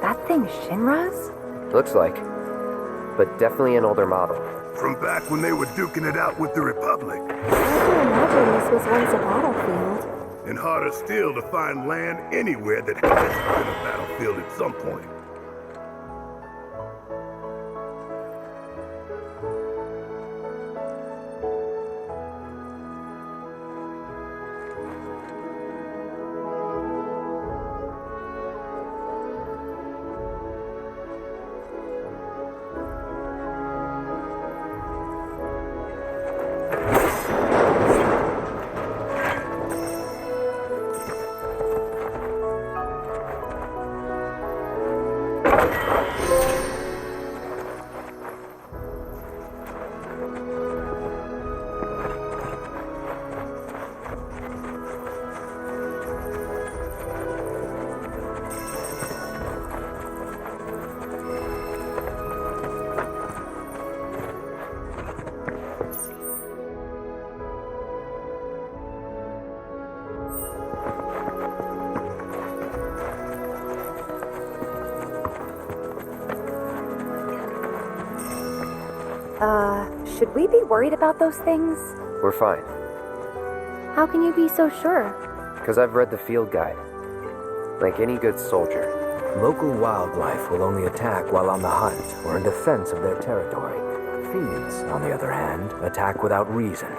That thing Shinra's? Looks like. But definitely an older model. From back when they were duking it out with the Republic. I can imagine this was once a battlefield. And harder still to find land anywhere that hasn't been a battlefield at some point. Should we be worried about those things? We're fine. How can you be so sure? Because I've read the field guide. Like any good soldier. Local wildlife will only attack while on the hunt or in defense of their territory. Fiends, on the other hand, attack without reason.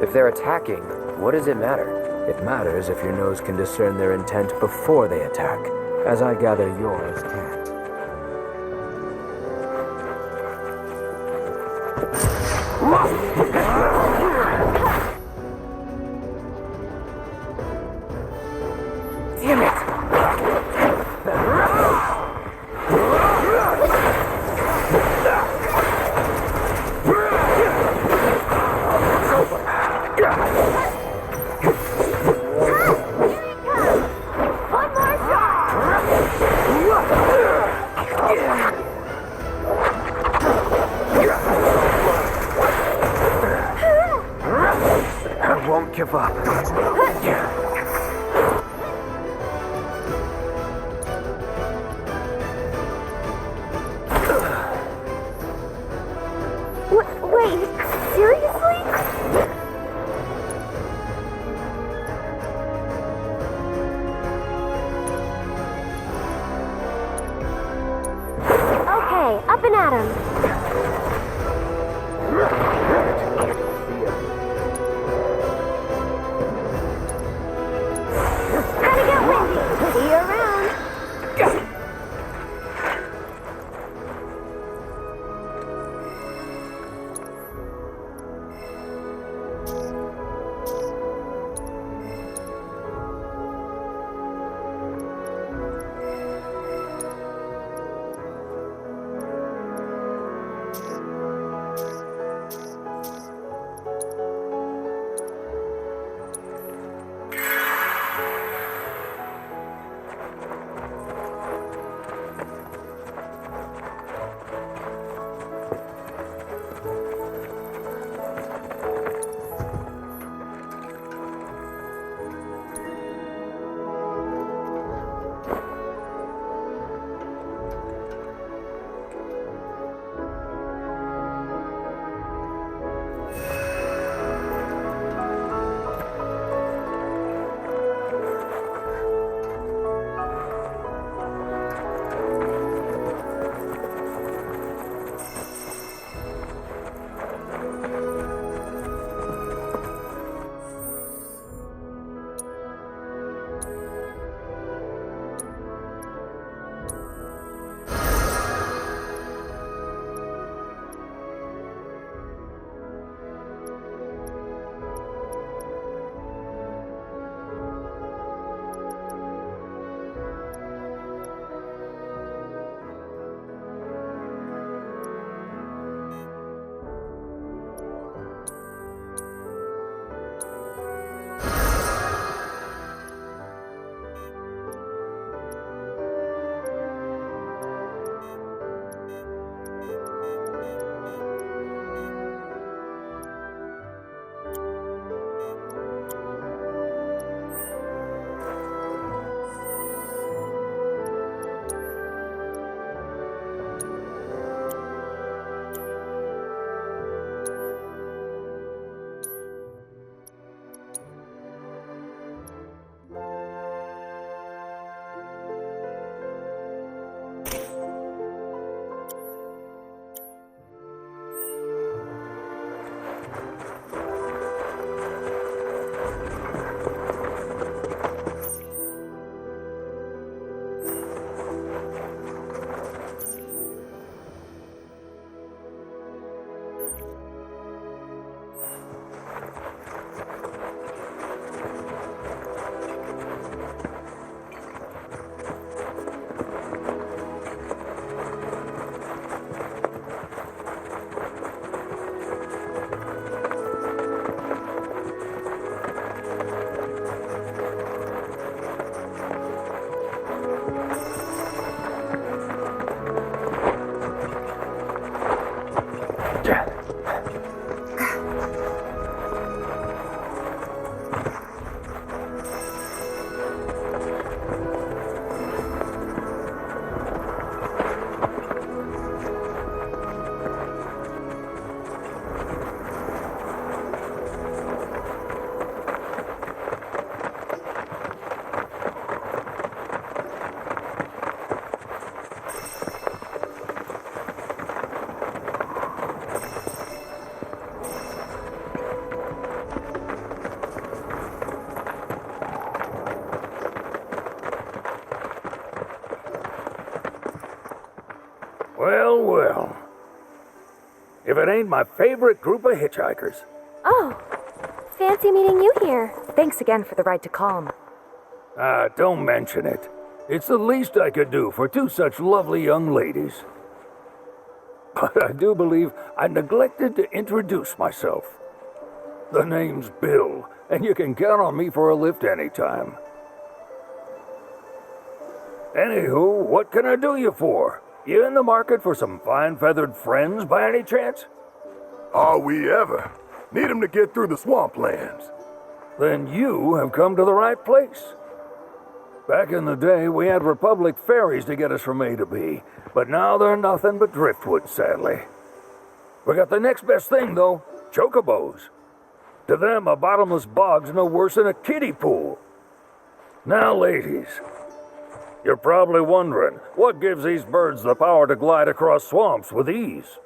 If they're attacking, what does it matter? It matters if your nose can discern their intent before they attack, as I gather yours can't. Damn it! One more shot! I won't give up. Wait, seriously? Okay, up and at 'em. Gonna get windy. See you around. Well, well. if it ain't my favorite group of hitchhikers. Oh, fancy meeting you here. Thanks again for the ride to Calm. Don't mention it. It's the least I could do for two such lovely young ladies. But I do believe I neglected to introduce myself. The name's Bill, and you can count on me for a lift anytime. Anywho, what can I do you for? You in the market for some fine-feathered friends by any chance? Are we ever? Need 'em to get through the swamplands. Then you have come to the right place. Back in the day, we had Republic ferries to get us from A to B, but now they're nothing but driftwood, sadly. We got the next best thing, though, chocobos. To them, a bottomless bog's no worse than a kiddie pool. Now, ladies, you're probably wondering, what gives these birds the power to glide across swamps with ease?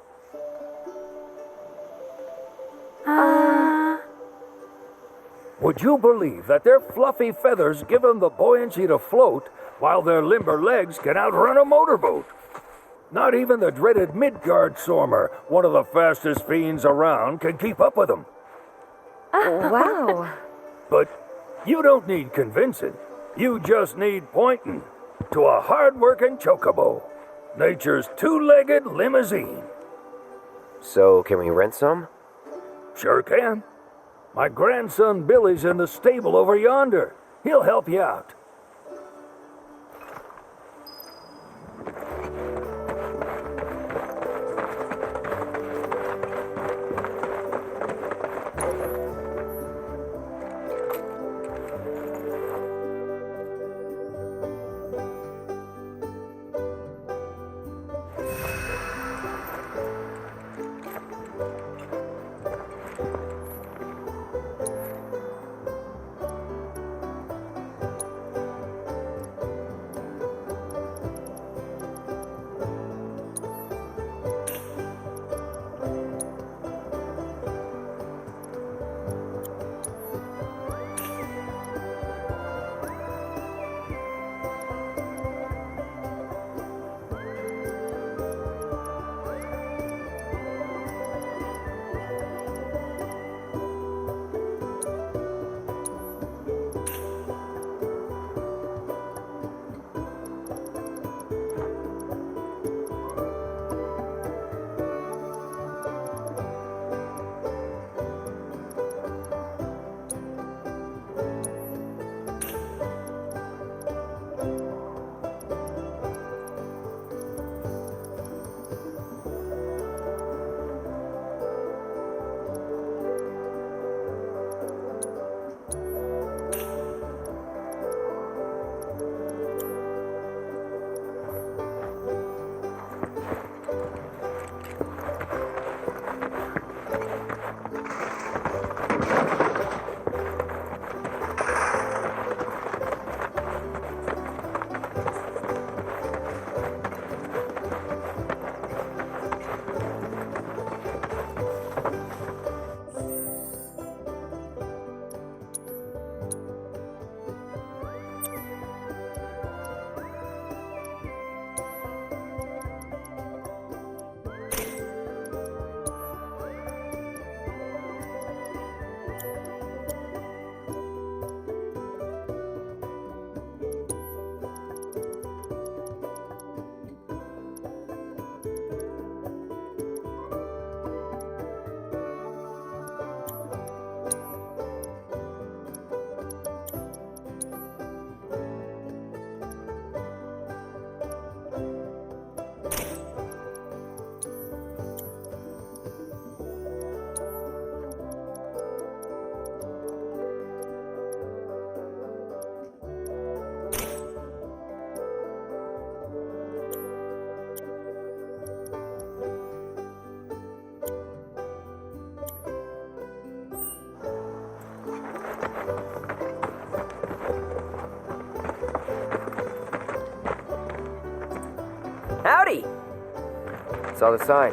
Would you believe that their fluffy feathers give them the buoyancy to float, while their limber legs can outrun a motorboat? Not even the dreaded Midgard Sormer, one of the fastest fiends around, can keep up with them. Wow. But you don't need convincing. You just need pointing to a hard-working chocobo. Nature's two-legged limousine. So, can we rent some? Sure can. My grandson Billy's in the stable over yonder. He'll help you out. Howdy! Saw the sign.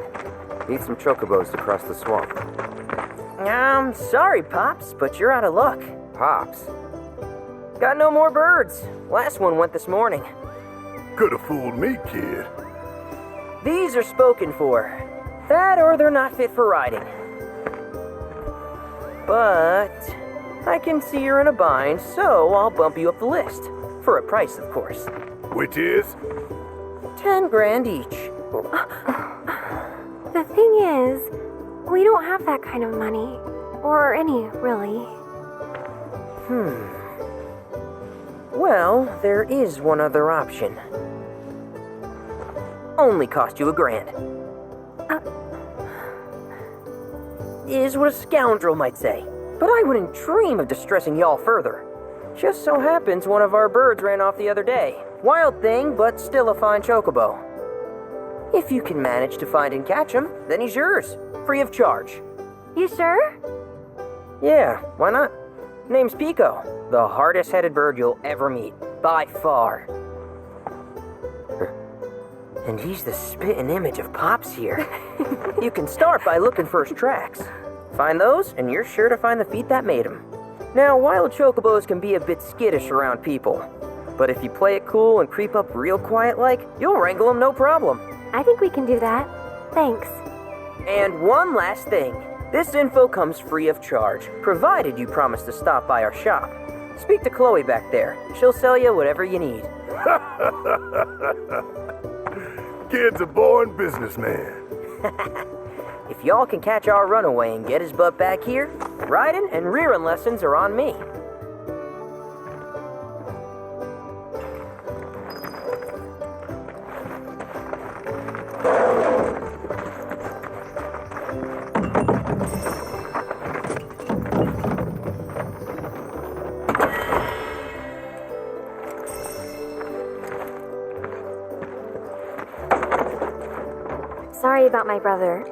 Need some chocobos to cross the swamp. Sorry, Pops, but you're out of luck. Pops. Got no more birds. Last one went this morning. Could have fooled me, kid. These are spoken for. That or they're not fit for riding. But I can see you're in a bind, so I'll bump you up the list. For a price, of course. Which is? 10 grand each. The thing is, we don't have that kind of money. Or any, really. Well, there is one other option. Only cost you $1,000. Is what a scoundrel might say. But I wouldn't dream of distressing y'all further. Just so happens one of our birds ran off the other day. Wild thing, but still a fine chocobo. If you can manage to find and catch him, then he's yours. Free of charge. You sure? Yeah, why not? Name's Pico. The hardest-headed bird you'll ever meet. By far. And he's the spitting image of Pops here. You can start by looking for his tracks. Find those, and you're sure to find the feet that made him. Now, wild chocobos can be a bit skittish around people. But if you play it cool and creep up real quiet-like, you'll wrangle them no problem. I think we can do that. Thanks. And one last thing. This info comes free of charge, provided you promise to stop by our shop. Speak to Chloe back there. She'll sell you whatever you need. Kid's a born businessman. If y'all can catch our runaway and get his butt back here, riding and rearing lessons are on me. Sorry about my brother.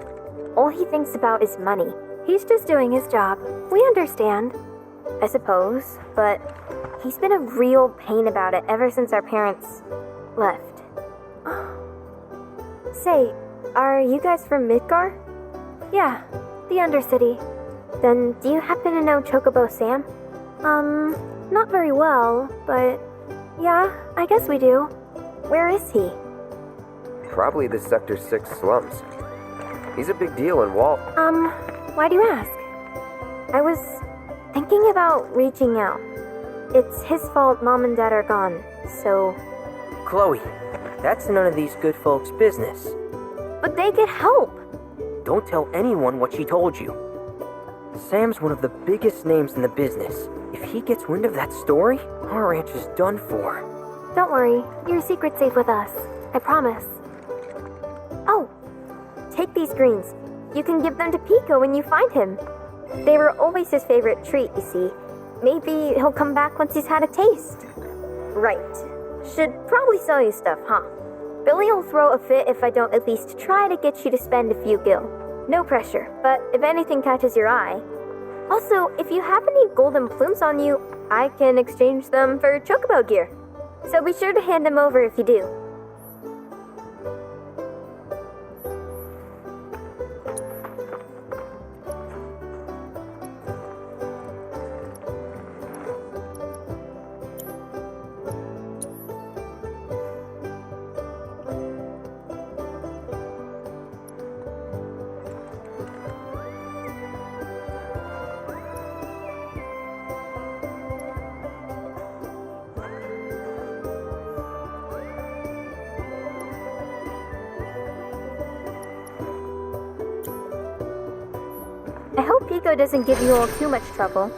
All he thinks about is money. He's just doing his job. We understand. I suppose, but he's been a real pain about it ever since our parents left. Say, are you guys from Midgar? Yeah, the Undercity. Then do you happen to know Chocobo Sam? Not very well, but yeah, I guess we do. Where is he? Probably the Sector 6 slums. He's a big deal in Walt. Why do you ask? I was thinking about reaching out. It's his fault Mom and Dad are gone, so... Chloe, that's none of these good folks' business. But they get help! Don't tell anyone what she told you. Sam's one of the biggest names in the business. If he gets wind of that story, our ranch is done for. Don't worry, your secret's safe with us. I promise. Oh, take these greens. You can give them to Pico when you find him. They were always his favorite treat, you see. Maybe he'll come back once he's had a taste. Right. Should probably sell you stuff, huh? Billy will throw a fit if I don't at least try to get you to spend a few gil. No pressure, but if anything catches your eye. Also, if you have any golden plumes on you, I can exchange them for chocobo gear. So be sure to hand them over if you do. I hope Pico doesn't give you all too much trouble.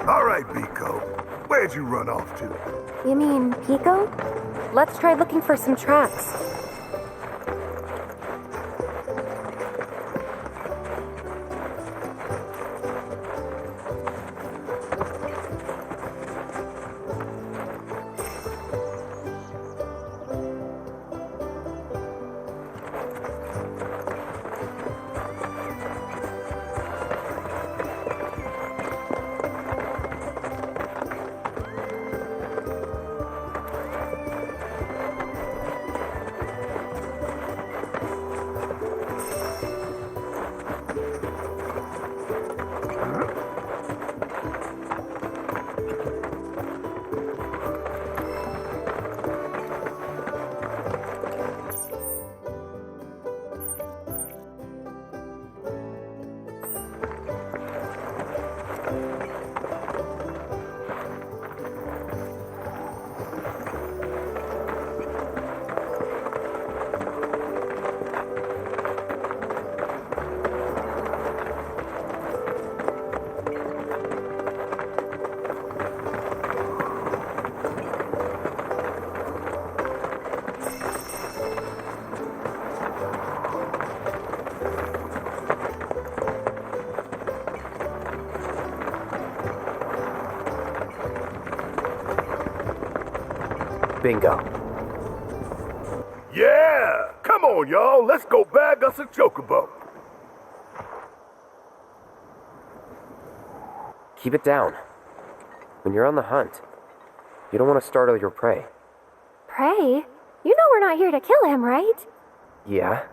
All right, Pico. Where'd you run off to? You mean Pico? Let's try looking for some tracks. Bingo. Yeah! Come on, y'all. Let's go bag us a chocobo. Keep it down. When you're on the hunt, you don't want to startle your prey. Prey? You know we're not here to kill him, right? Yeah?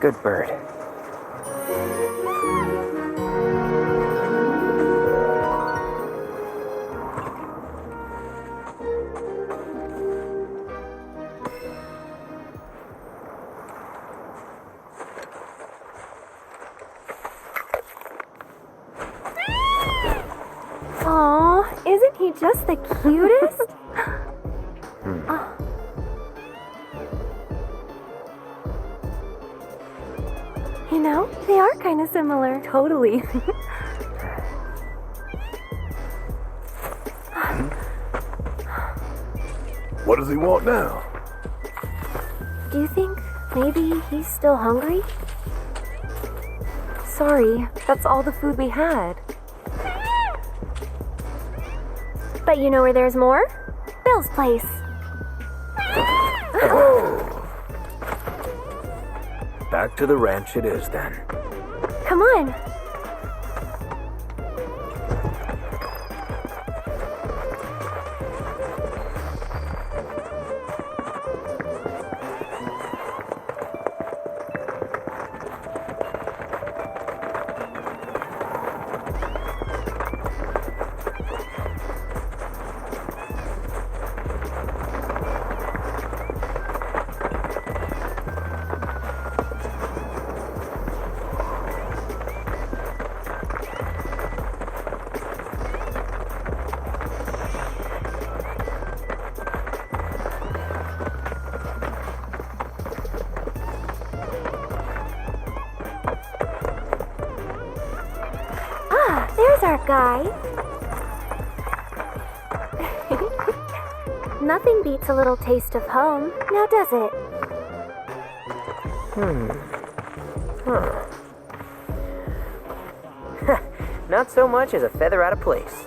Good bird. Aw, isn't he just the cutest? You know, they are kind of similar. Totally. What does he want now? Do you think maybe he's still hungry? Sorry, that's all the food we had. But you know where there's more? Bill's place. Back to the ranch it is then. Come on. There's our guy. Nothing beats a little taste of home, now does it? Not so much as a feather out of place.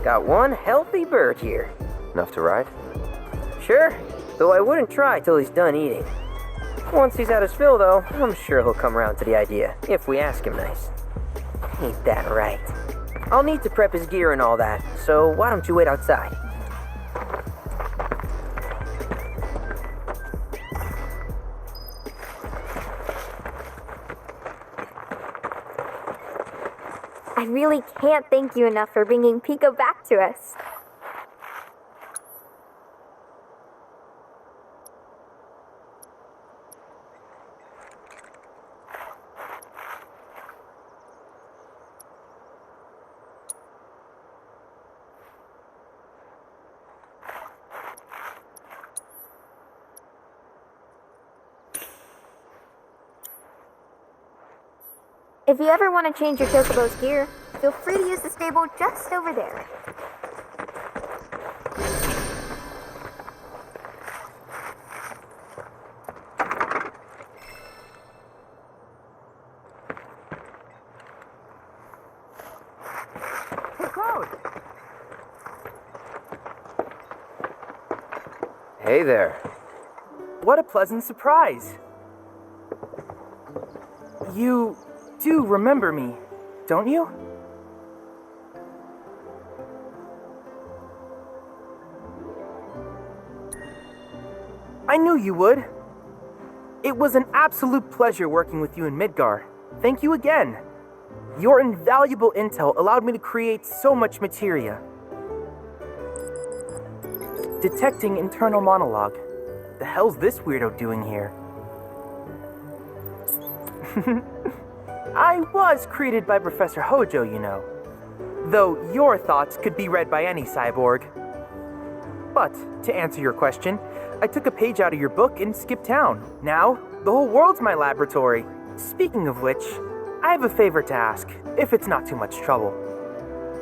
Got one healthy bird here. Enough to ride? Sure, though I wouldn't try till he's done eating. Once he's had his fill, though, I'm sure he'll come around to the idea, if we ask him nice. Ain't that right? I'll need to prep his gear and all that, so why don't you wait outside? I really can't thank you enough for bringing Pico back to us. If you ever want to change your Chocobo's gear, feel free to use the stable just over there. Hey, Cloud! Hey there. What a pleasant surprise. You do remember me, don't you? I knew you would. It was an absolute pleasure working with you in Midgar. Thank you again. Your invaluable intel allowed me to create so much materia. Detecting internal monologue. The hell's this weirdo doing here? I was created by Professor Hojo, you know. Though your thoughts could be read by any cyborg. But, to answer your question, I took a page out of your book and skipped town. Now, the whole world's my laboratory. Speaking of which, I have a favor to ask, if it's not too much trouble.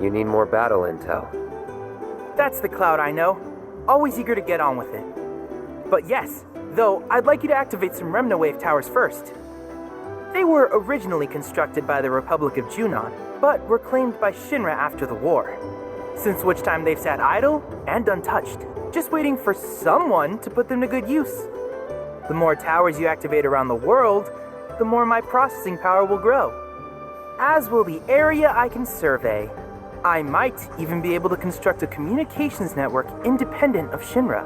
You need more battle intel. That's the Cloud I know. Always eager to get on with it. But yes, though I'd like you to activate some Remna Wave towers first. They were originally constructed by the Republic of Junon, but were claimed by Shinra after the war. Since which time they've sat idle and untouched, just waiting for someone to put them to good use. The more towers you activate around the world, the more my processing power will grow. As will the area I can survey. I might even be able to construct a communications network independent of Shinra.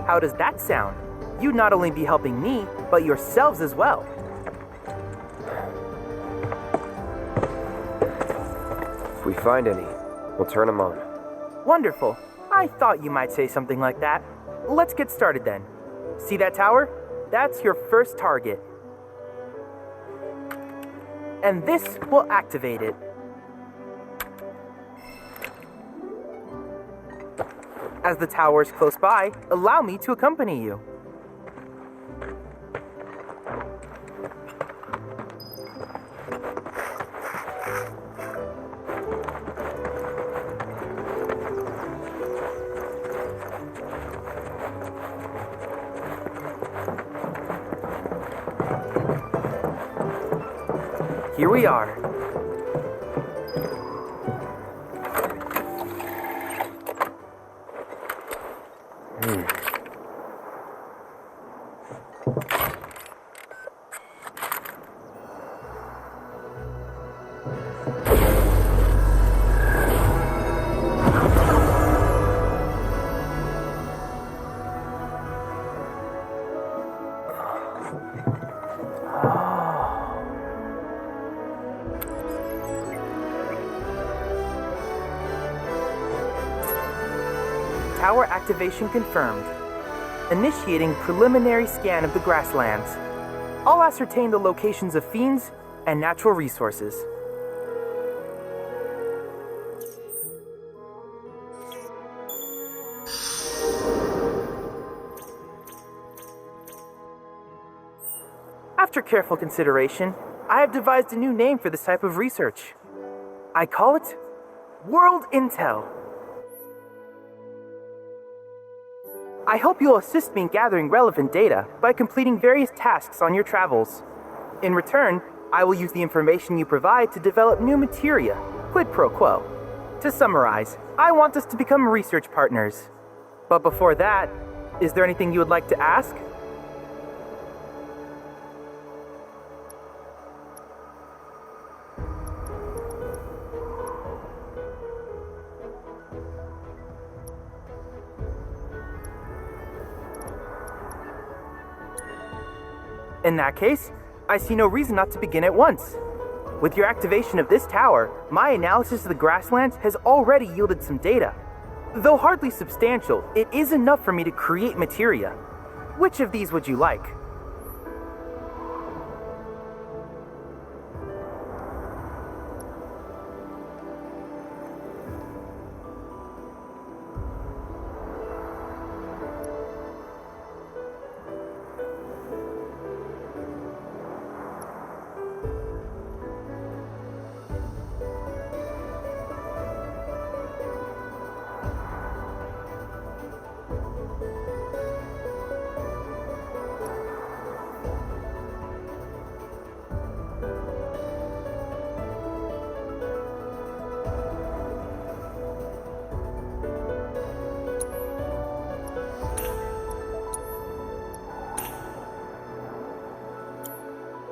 How does that sound? you'd not only be helping me, but yourselves as well. If we find any, we'll turn them on. Wonderful. I thought you might say something like that. Let's get started then. See that tower? That's your first target. And this will activate it. As the tower is close by, allow me to accompany you. Here we are. Tower activation confirmed. Initiating preliminary scan of the grasslands. I'll ascertain the locations of fiends and natural resources. After careful consideration, I have devised a new name for this type of research. I call it World Intel. I hope you'll assist me in gathering relevant data by completing various tasks on your travels. In return, I will use the information you provide to develop new materia, quid pro quo. To summarize, I want us to become research partners. But before that, is there anything you would like to ask? In that case, I see no reason not to begin at once. With your activation of this tower, my analysis of the grasslands has already yielded some data. Though hardly substantial, it is enough for me to create materia. Which of these would you like?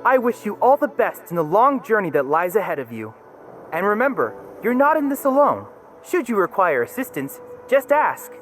I wish you all the best in the long journey that lies ahead of you. And remember, you're not in this alone. Should you require assistance, just ask.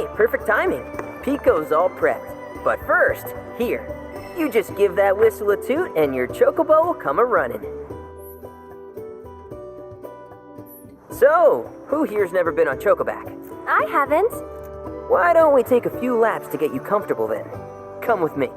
Okay, perfect timing. Pico's all prepped. But first, here, you just give that whistle a toot and your chocobo will come a-running. So, who here's never been on Chocoback? I haven't. Why don't we take a few laps to get you comfortable then? Come with me.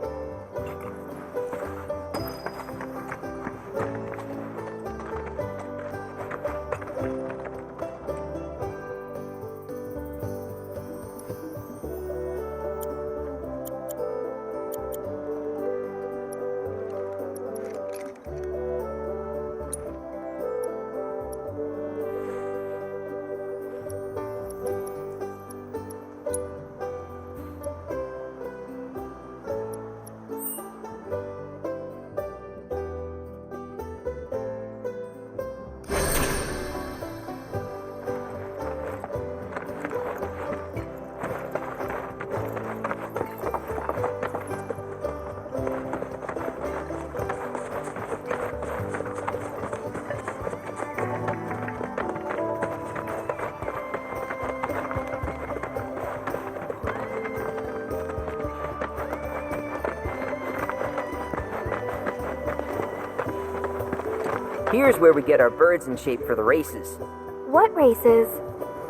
Here's where we get our birds in shape for the races. What races?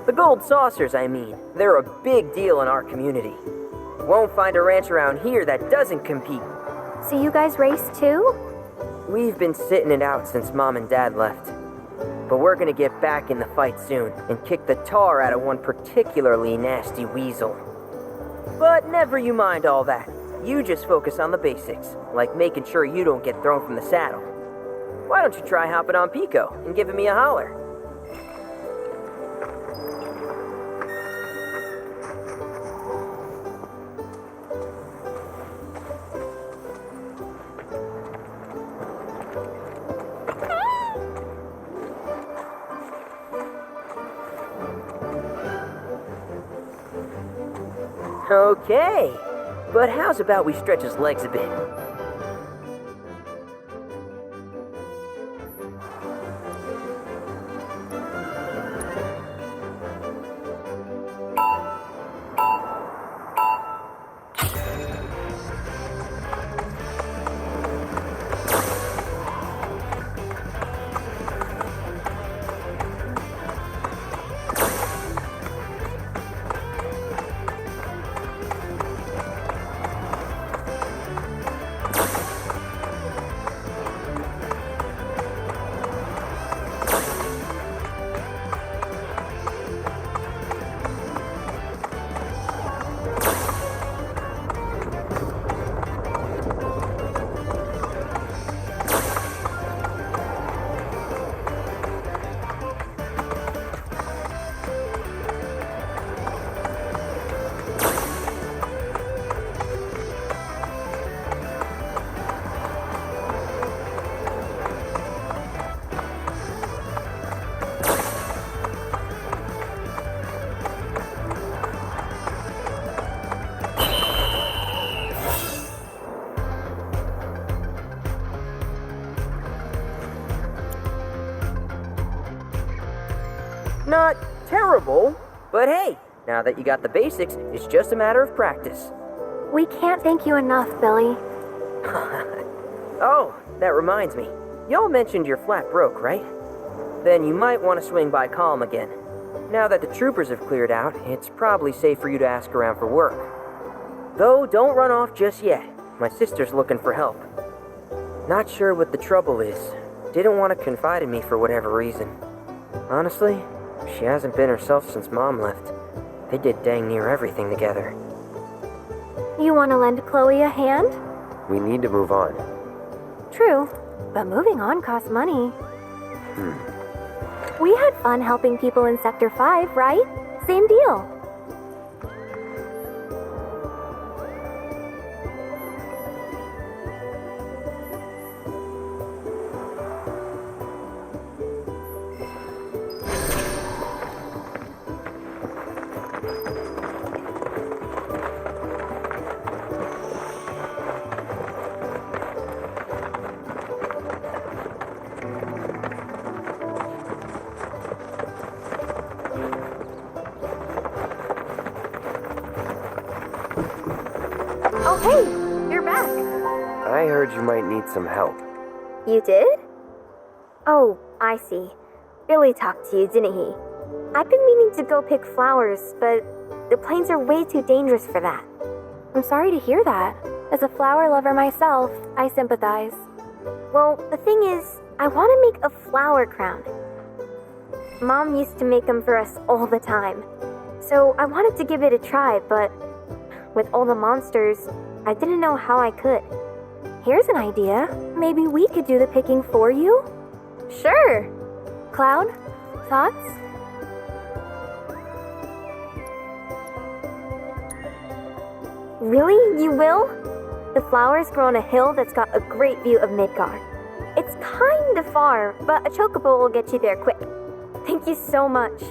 The gold saucers, I mean. They're a big deal in our community. Won't find a ranch around here that doesn't compete. So you guys race too? We've been sitting it out since Mom and Dad left. But we're gonna get back in the fight soon and kick the tar out of one particularly nasty weasel. But never you mind all that. You just focus on the basics, like making sure you don't get thrown from the saddle. Why don't you try hopping on Pico and giving me a holler? Okay, but how's about we stretch his legs a bit? Not terrible, but hey, now that you got the basics, it's just a matter of practice. We can't thank you enough, Billy. Oh, that reminds me. Y'all mentioned your flat broke, right? Then you might want to swing by Calm again. Now that the troopers have cleared out, it's probably safe for you to ask around for work. Though, don't run off just yet. My sister's looking for help. Not sure what the trouble is. Didn't want to confide in me for whatever reason. Honestly, she hasn't been herself since Mom left. They did dang near everything together. You want to lend Chloe a hand? We need to move on. True, but moving on costs money. We had fun helping people in Sector 5, right? Same deal. Oh, hey, you're back. I heard you might need some help. You did? Oh, I see. Billy talked to you, didn't he? I've been meaning to go pick flowers, but the plains are way too dangerous for that. I'm sorry to hear that. As a flower lover myself, I sympathize. Well, the thing is, I want to make a flower crown. Mom used to make them for us all the time. So I wanted to give it a try, but with all the monsters, I didn't know how I could. Here's an idea. Maybe we could do the picking for you? Sure. Cloud, thoughts? Really? You will? The flowers grow on a hill that's got a great view of Midgard. It's kinda far, but a chocobo will get you there quick. Thank you so much.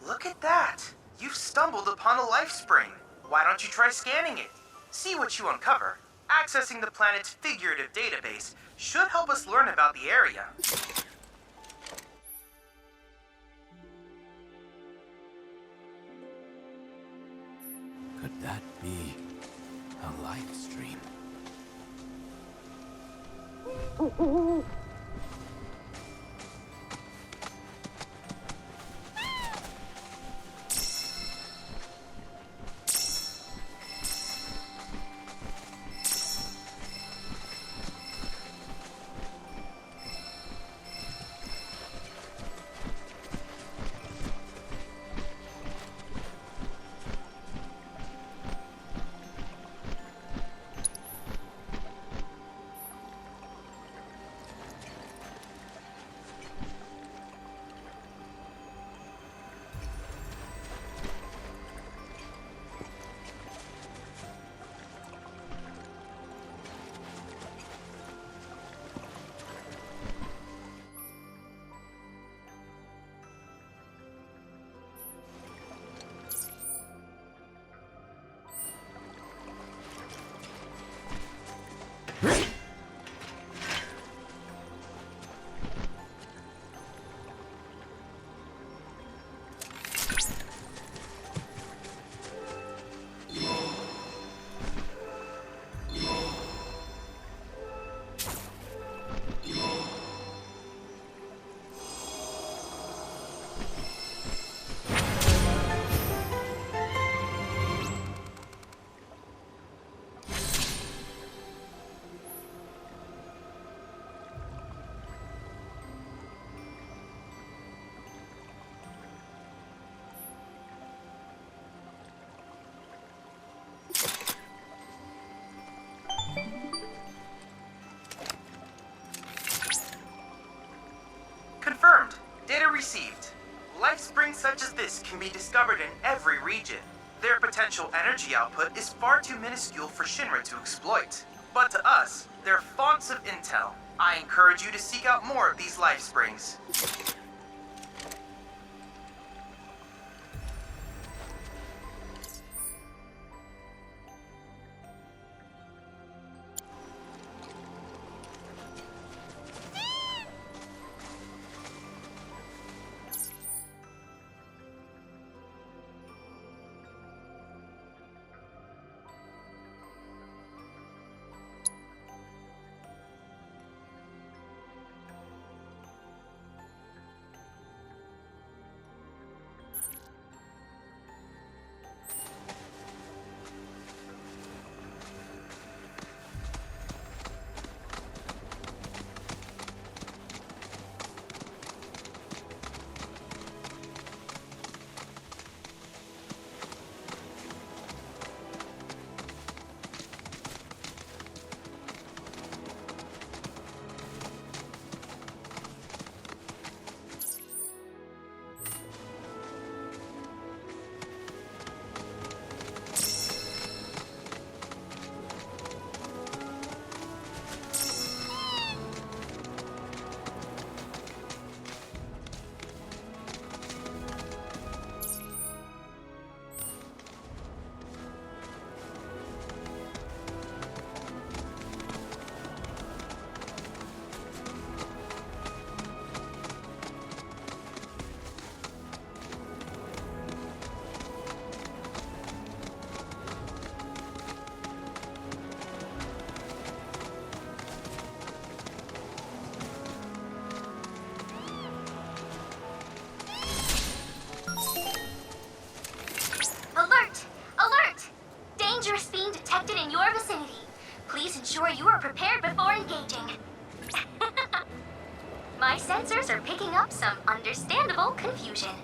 Look at that! You've stumbled upon a life spring. Why don't you try scanning it? See what you uncover. Accessing the planet's figurative database should help us learn about the area. Could that be a live stream? can be discovered in every region. Their potential energy output is far too minuscule for Shinra to exploit. But to us, they're fonts of intel. I encourage you to seek out more of these life springs. Alert! Alert! Dangerous fiend detected in your vicinity. Please ensure you are prepared before engaging. My sensors are picking up some understandable confusion.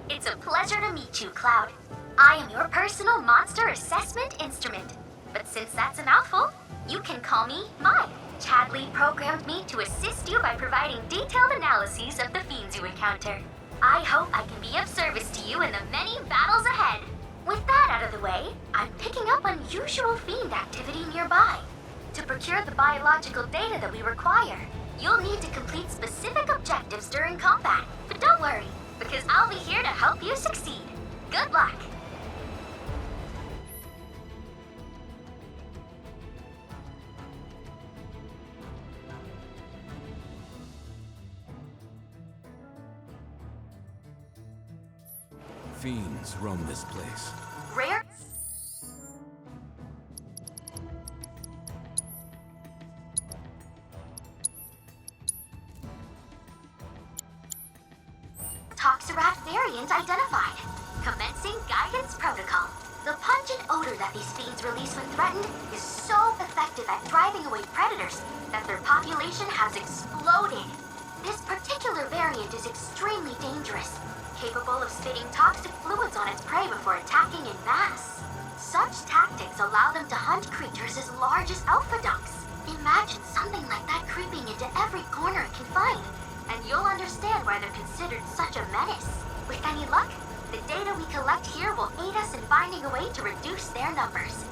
It's a pleasure to meet you, Cloud. I am your personal monster assessment instrument. But since that's a mouthful, you can call me Mai. Chadley programmed me to assist you by providing detailed analyses of the fiends you encounter. I hope I can be of service to you in the many battles ahead. With that out of the way, I'm picking up unusual fiend activity nearby. To procure the biological data that we require, you'll need to complete specific objectives during combat. But don't worry, because I'll be here to help you succeed. Good luck! Fiends roam this place. Rare? Toxarat variant identified. Commencing guidance protocol. The pungent odor that these fiends release when threatened is so effective at driving away predators that their population has exploded. This particular variant is extremely dangerous, capable of spitting toxic fluids on its prey before attacking in mass. Such tactics allow them to hunt creatures as large as alpha ducks. Imagine something like that creeping into every corner it can find, and you'll understand why they're considered such a menace. With any luck, the data we collect here will aid us in finding a way to reduce their numbers.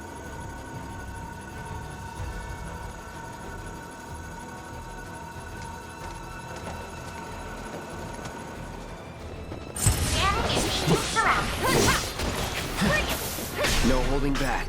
No holding back.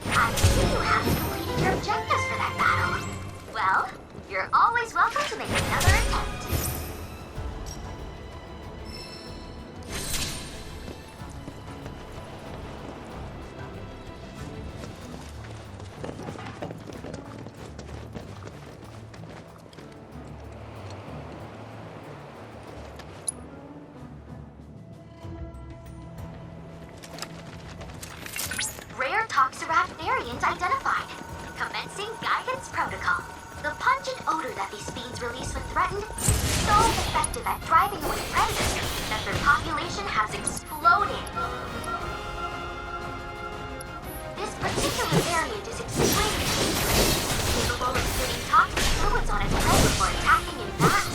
I see you haven't completed your objectives for that battle. Well, you're always welcome to make another attempt. variant identified. Commencing guidance protocol. The pungent odor that these fiends release when threatened is so effective at driving away predators that their population has exploded. This particular variant is extremely dangerous, capable of spitting toxic fluids on its prey before attacking in mass.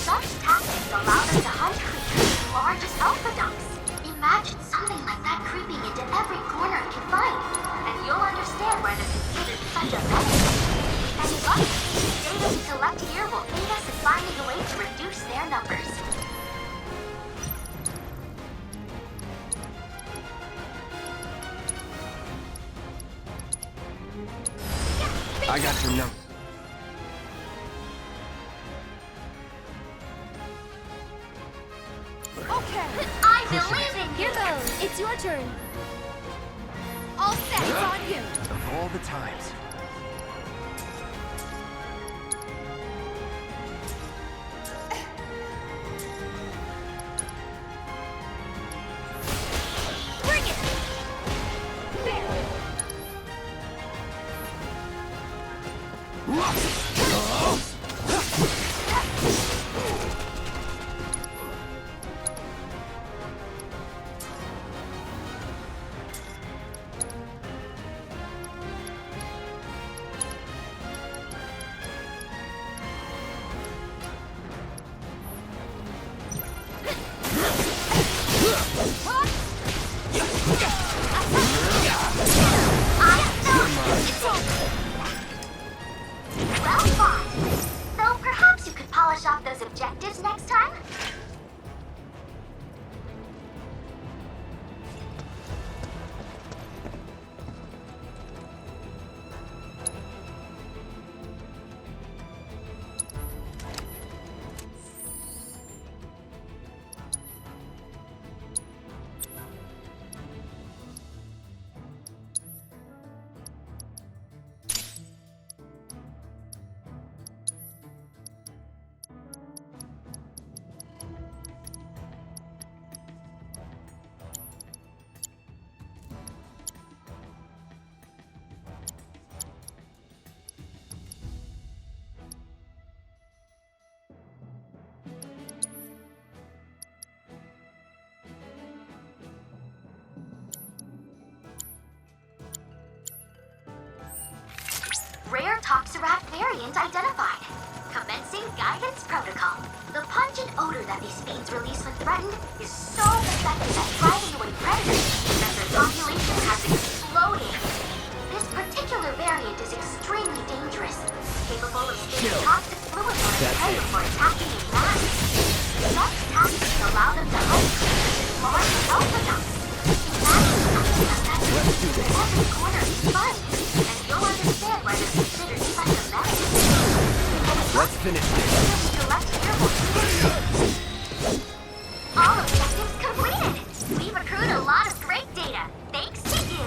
Such tactics allow them to hunt creatures as large as alpha ducks. Imagine something like that creeping into every corner it can find, and you'll understand why they're considered such a menace. And luck, the data we collect here will aid us in finding a way to reduce their numbers. I got your number. Okay, I believe in you. Here goes. It's your turn. All set. It's on you. Of all the times. Bring it. Well fought. Though perhaps you could polish off those objectives next time? Rare Toxarat variant identified. Commencing guidance protocol. The pungent odor that these fiends release when threatened is so effective at driving away predators that their population has exploded. This particular variant is extremely dangerous, capable of spitting toxic fluids on its prey before attacking in mass. Such tactics allow them to hunt creatures as large as alpha ducks. Imagine something like that in every corner you find, and you'll understand why they're considered such a menace. Let's finish this. All objectives completed! We've accrued a lot of great data, thanks to you!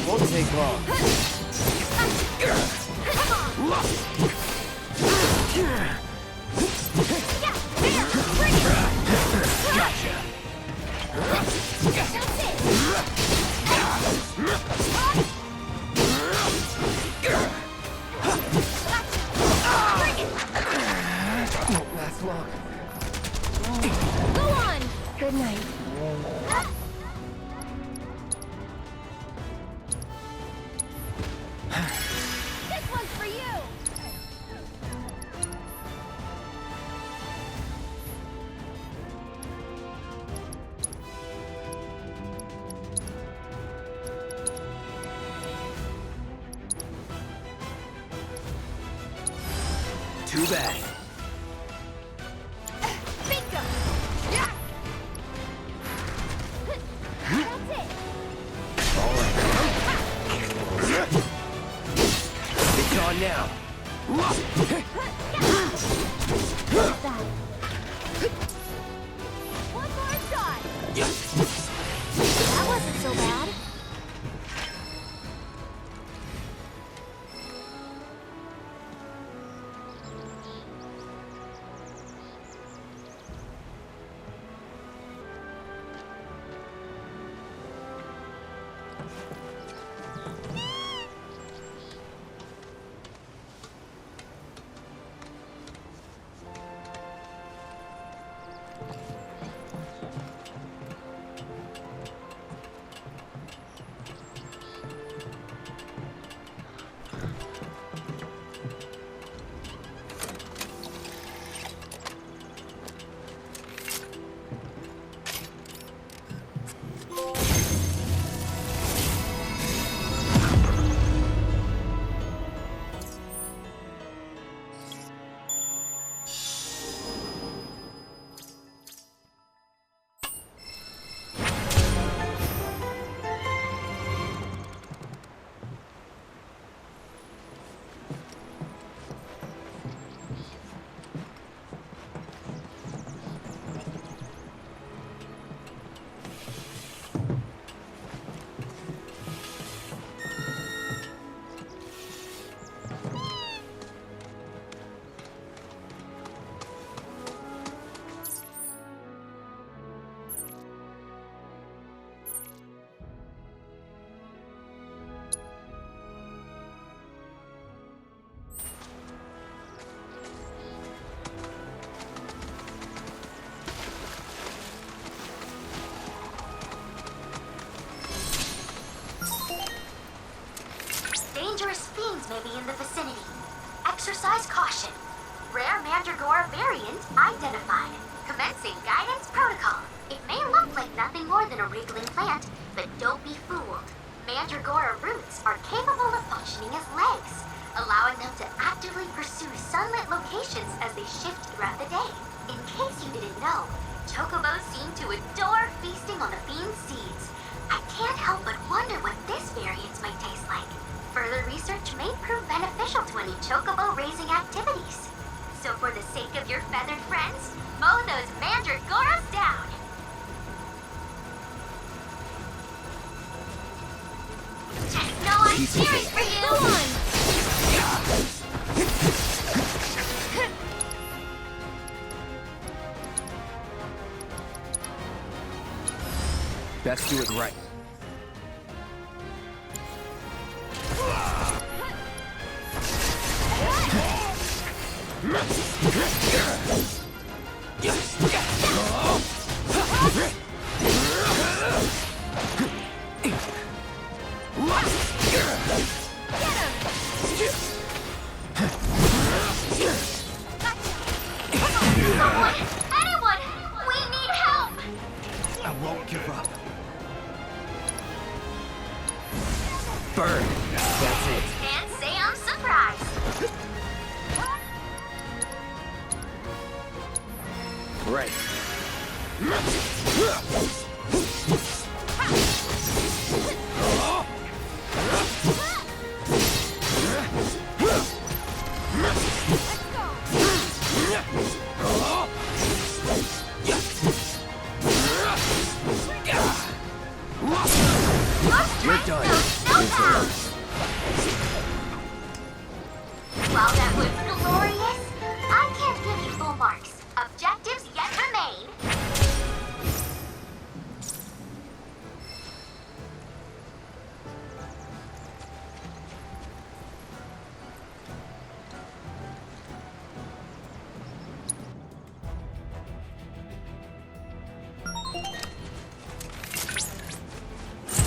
Won't take long. Won't last long. Go on! Good night. This one's for you! Too bad. Bingo! Yeah! That's it! It's on now. That. One more shot! That wasn't so bad. Dangerous fiends may be in the vicinity. Exercise caution. Rare Mandragora variant identified. Commencing guidance protocol. It may look like nothing more than a wriggling plant, but don't be fooled. Mandragora roots are capable of functioning as legs, allowing them to actively pursue sunlit locations as they shift throughout the day. In case you didn't know, chocobos seem to adore feasting on the fiend's seeds. I can't help but wonder what this variant might taste like. Further research may prove beneficial to any chocobo raising activities. So for the sake of your feathered friends, mow those mandragoras down! Just know I'm cheering for you! Go on! Best do it right. Someone! Anyone! We need help! I won't give up. Burn. That's it. Can't say I'm surprised. Right. You're done. While that was glorious, I can't give you full marks. Objectives yet remain.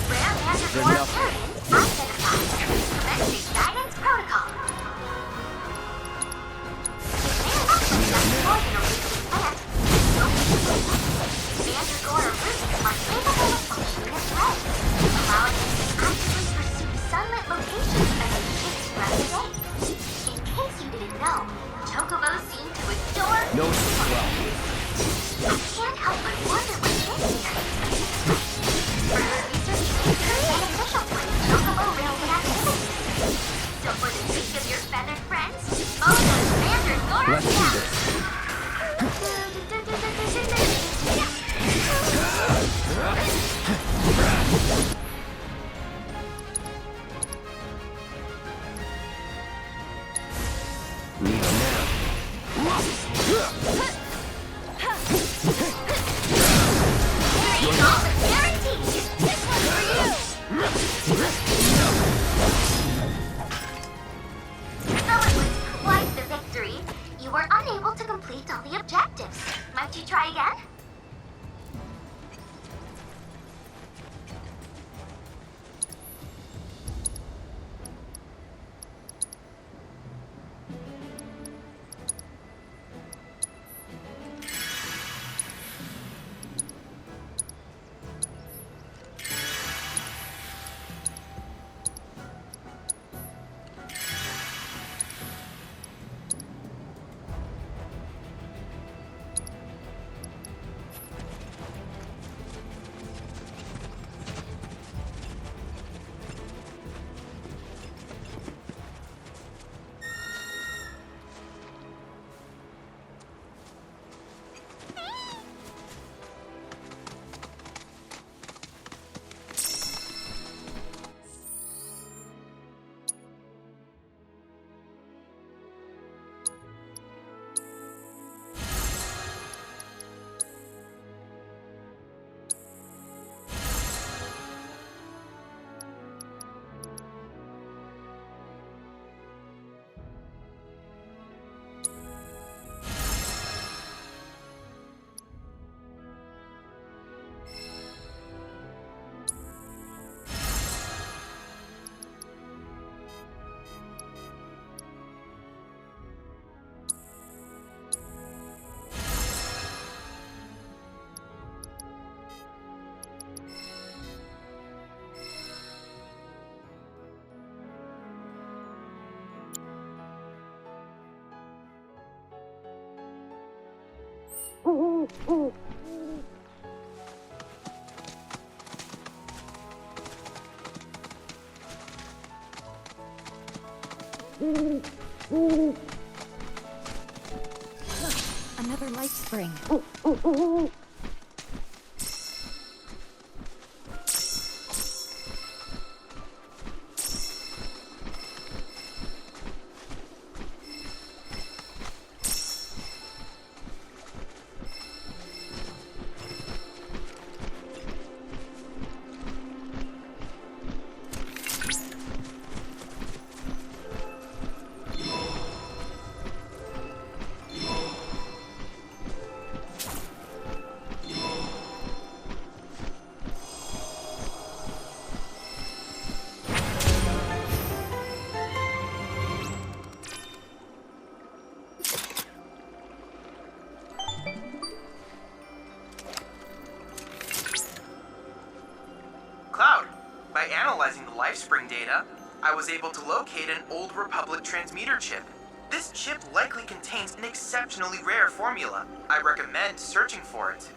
Rare Manticore enough. variant identified. Commencing guidance protocol. Manticore roots are capable of functioning as well, allowing them to actively pursue sunlit locations as they kick throughout the day. In case you didn't know, chocobos seem to adore No swell. I can't help but wonder what this here. Further research may prove beneficial for the chocobo-related activities. So for the sake of your feathered friends, mow those Mandragora Let's do down. this. Need them now. It's all the guarantees. This one's for you. Though it was quite the victory, you were unable to complete all the objectives. Might you try again? Another life spring. gathering data, I was able to locate an old Republic transmitter chip. This chip likely contains an exceptionally rare formula. I recommend searching for it.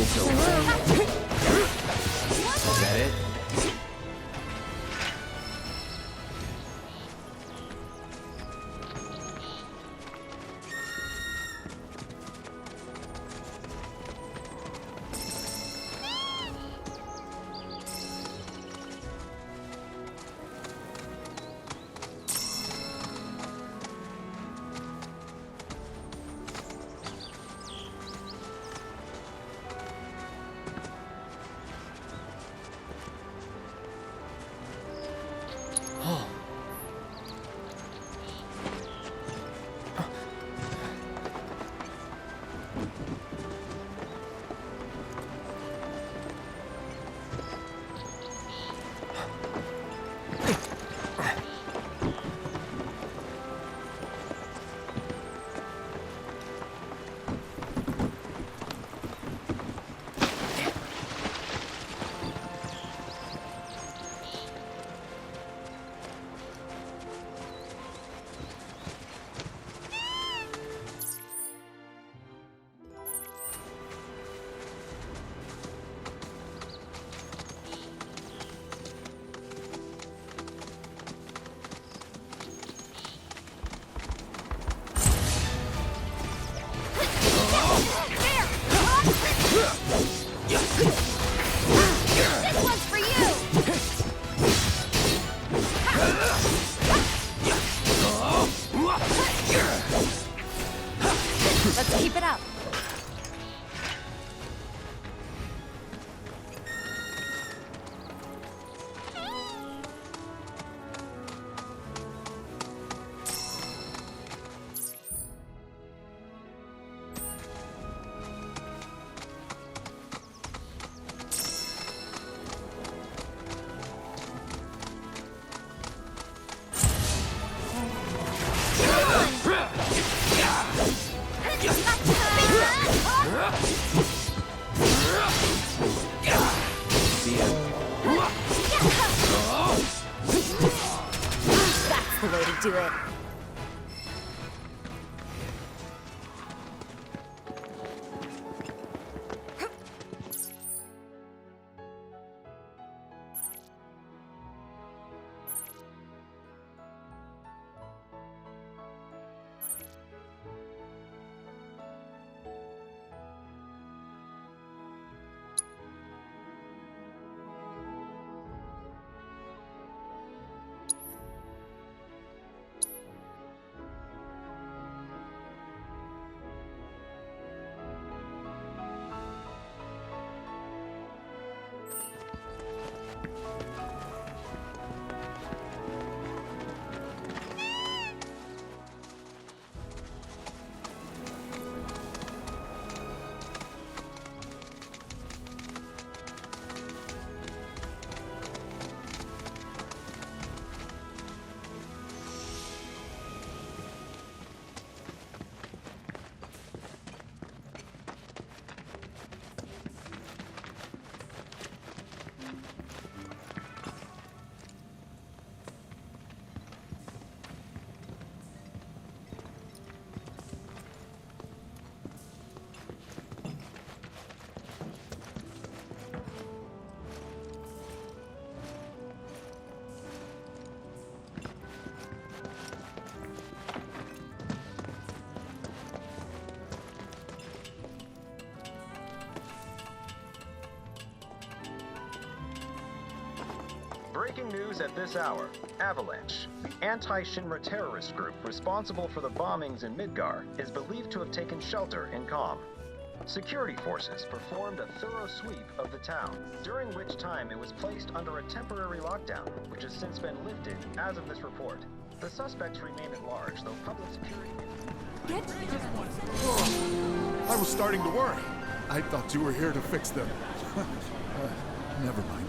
It's okay. Is that it? Let's keep it up. That's the way to do it. Breaking news at this hour. Avalanche, the anti-Shinra terrorist group responsible for the bombings in Midgar, is believed to have taken shelter in Calm. Security forces performed a thorough sweep of the town, during which time it was placed under a temporary lockdown, which has since been lifted as of this report. The suspects remain at large, though public security... I was starting to worry. I thought you were here to fix them. Never mind.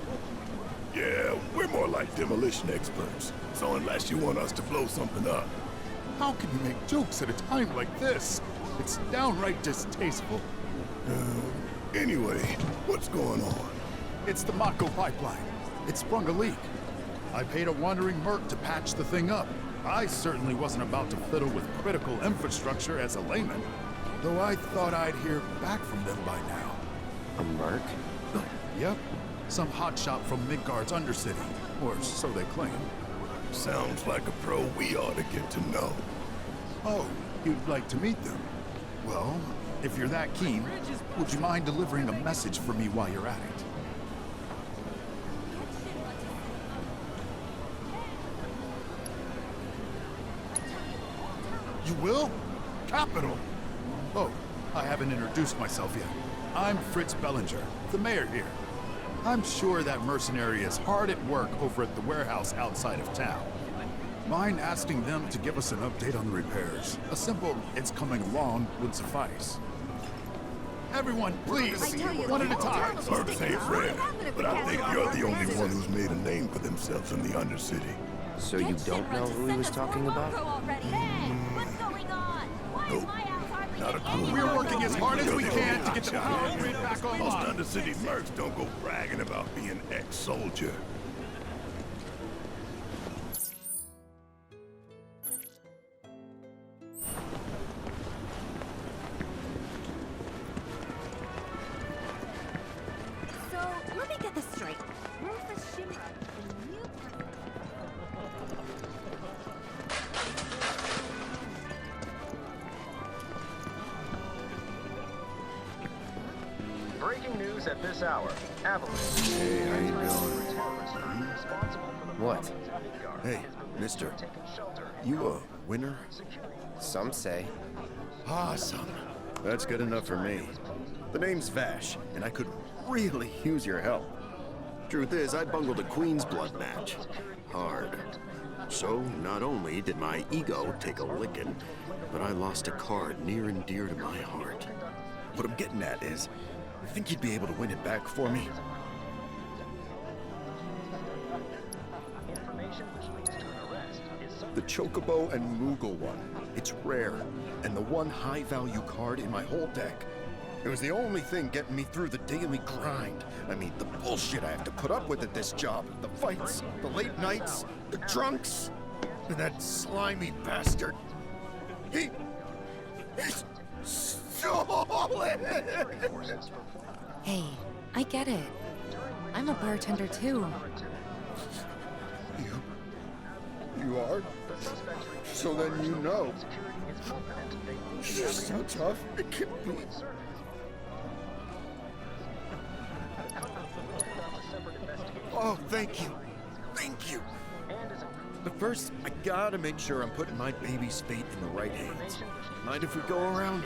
Yeah, we're more like demolition experts. So unless you want us to blow something up. How can you make jokes at a time like this? It's downright distasteful. Anyway, what's going on? It's the Mako pipeline. It sprung a leak. I paid a wandering merc to patch the thing up. I certainly wasn't about to fiddle with critical infrastructure as a layman. Though I thought I'd hear back from them by now. A merc? Yep. Some hotshot from Midgard's Undercity. Or so they claim. Sounds like a pro we ought to get to know. Oh, you'd like to meet them? Well, if you're that keen, would you mind delivering a message for me while you're at it? You will? Capital! Oh, I haven't introduced myself yet. I'm Fritz Bellinger, the mayor here. I'm sure that mercenary is hard at work over at the warehouse outside of town. Mind asking them to give us an update on the repairs? A simple, it's coming along would suffice. Everyone, please, one at a time. Mercs ain't rare, but I think you're the only one who's made a name for themselves in the Undercity. So you don't know who he was talking about? Nope. Not a clue. We're working as hard as we can to get the power grid back Most online. Undercity mercs don't go bragging about being ex-soldier. So, let me get this straight. Rufus Shinra is the new Breaking news at this hour. Avalanche. Hey, how you doing? What? Hey, mister. You a winner? Some say. Awesome. That's good enough for me. The name's Vash, and I could really use your help. Truth is, I bungled a Queen's Blood match. Hard. So, not only did my ego take a licking, but I lost a card near and dear to my heart. What I'm getting at is, I think you'd be able to win it back for me? The Chocobo and Moogle one. It's rare, and the one high-value card in my whole deck. It was the only thing getting me through the daily grind. I mean, the bullshit I have to put up with at this job. The fights, the late nights, the drunks, and that slimy bastard. He's stolen! Hey, I get it. I'm a bartender too. You are? So then you know. Just how tough it can be. Oh, thank you. Thank you. But first, I gotta make sure I'm putting my baby's fate in the right hands. Mind if we go around?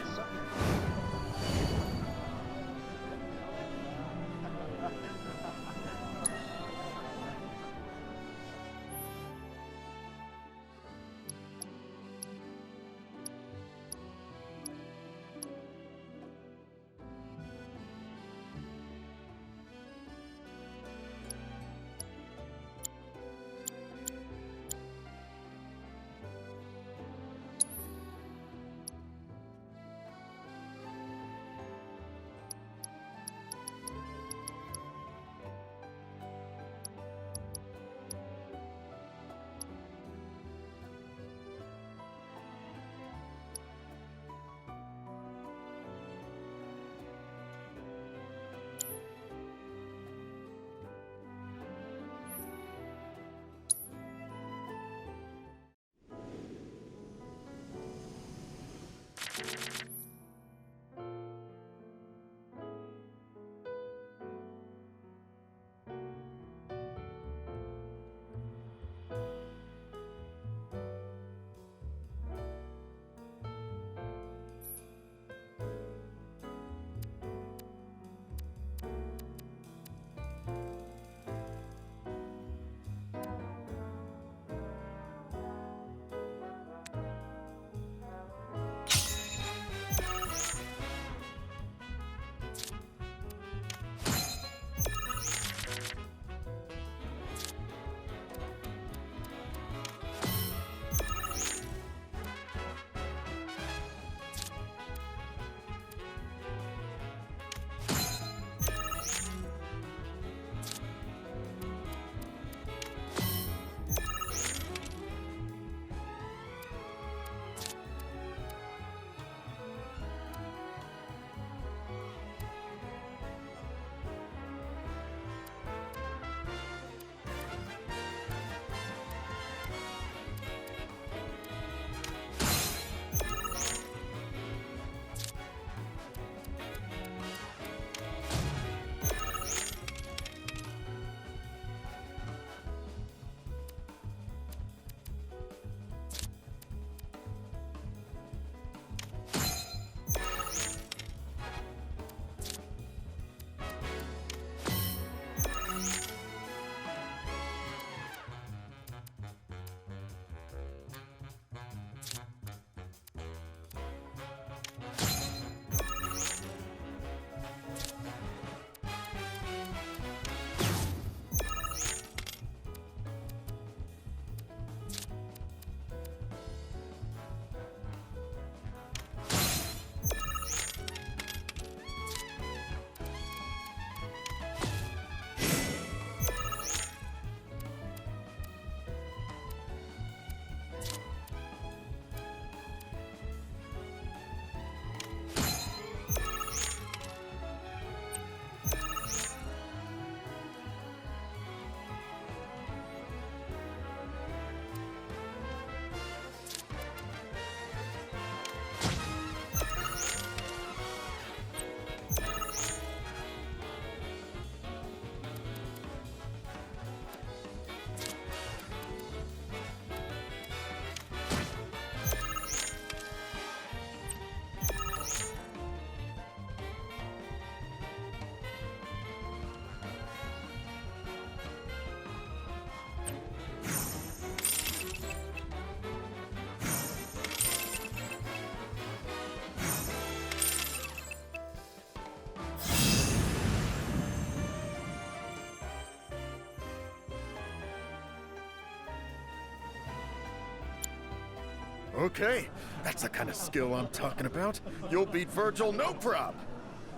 Okay, that's the kind of skill I'm talking about. You'll beat Virgil, no prob.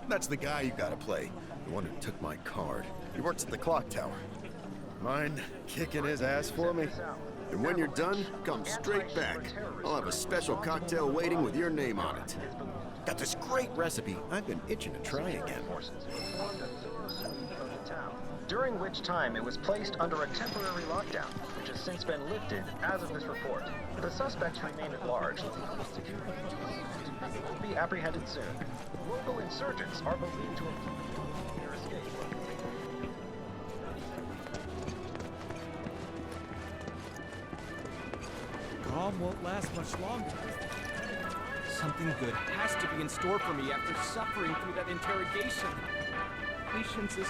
That's the guy you gotta play, the one who took my card. He works at the clock tower. Mind kicking his ass for me? And when you're done, come straight back. I'll have a special cocktail waiting with your name on it. Got this great recipe I've been itching to try again. During which time it was placed under a temporary lockdown, which has since been lifted as of this report. The suspects remain at large. Will be apprehended soon. Local insurgents are believed to have their escape. Calm won't last much longer. Something good has to be in store for me after suffering through that interrogation. Patience is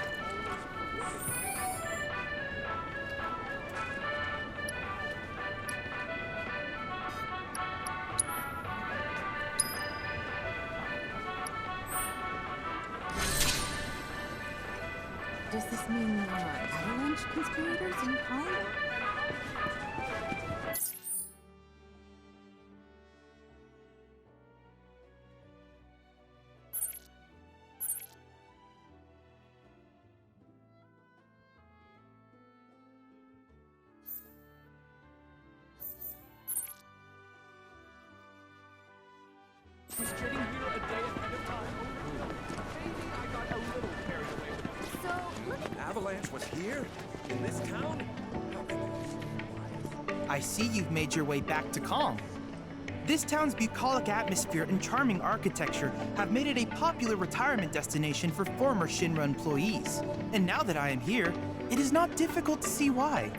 Does this mean there are avalanche conspirators in Calm? Just getting here a day ahead of time. Maybe I got a little carried away with it. Avalanche was here? In this town? I see you've made your way back to Calm. This town's bucolic atmosphere and charming architecture have made it a popular retirement destination for former Shinra employees. And now that I am here, it is not difficult to see why.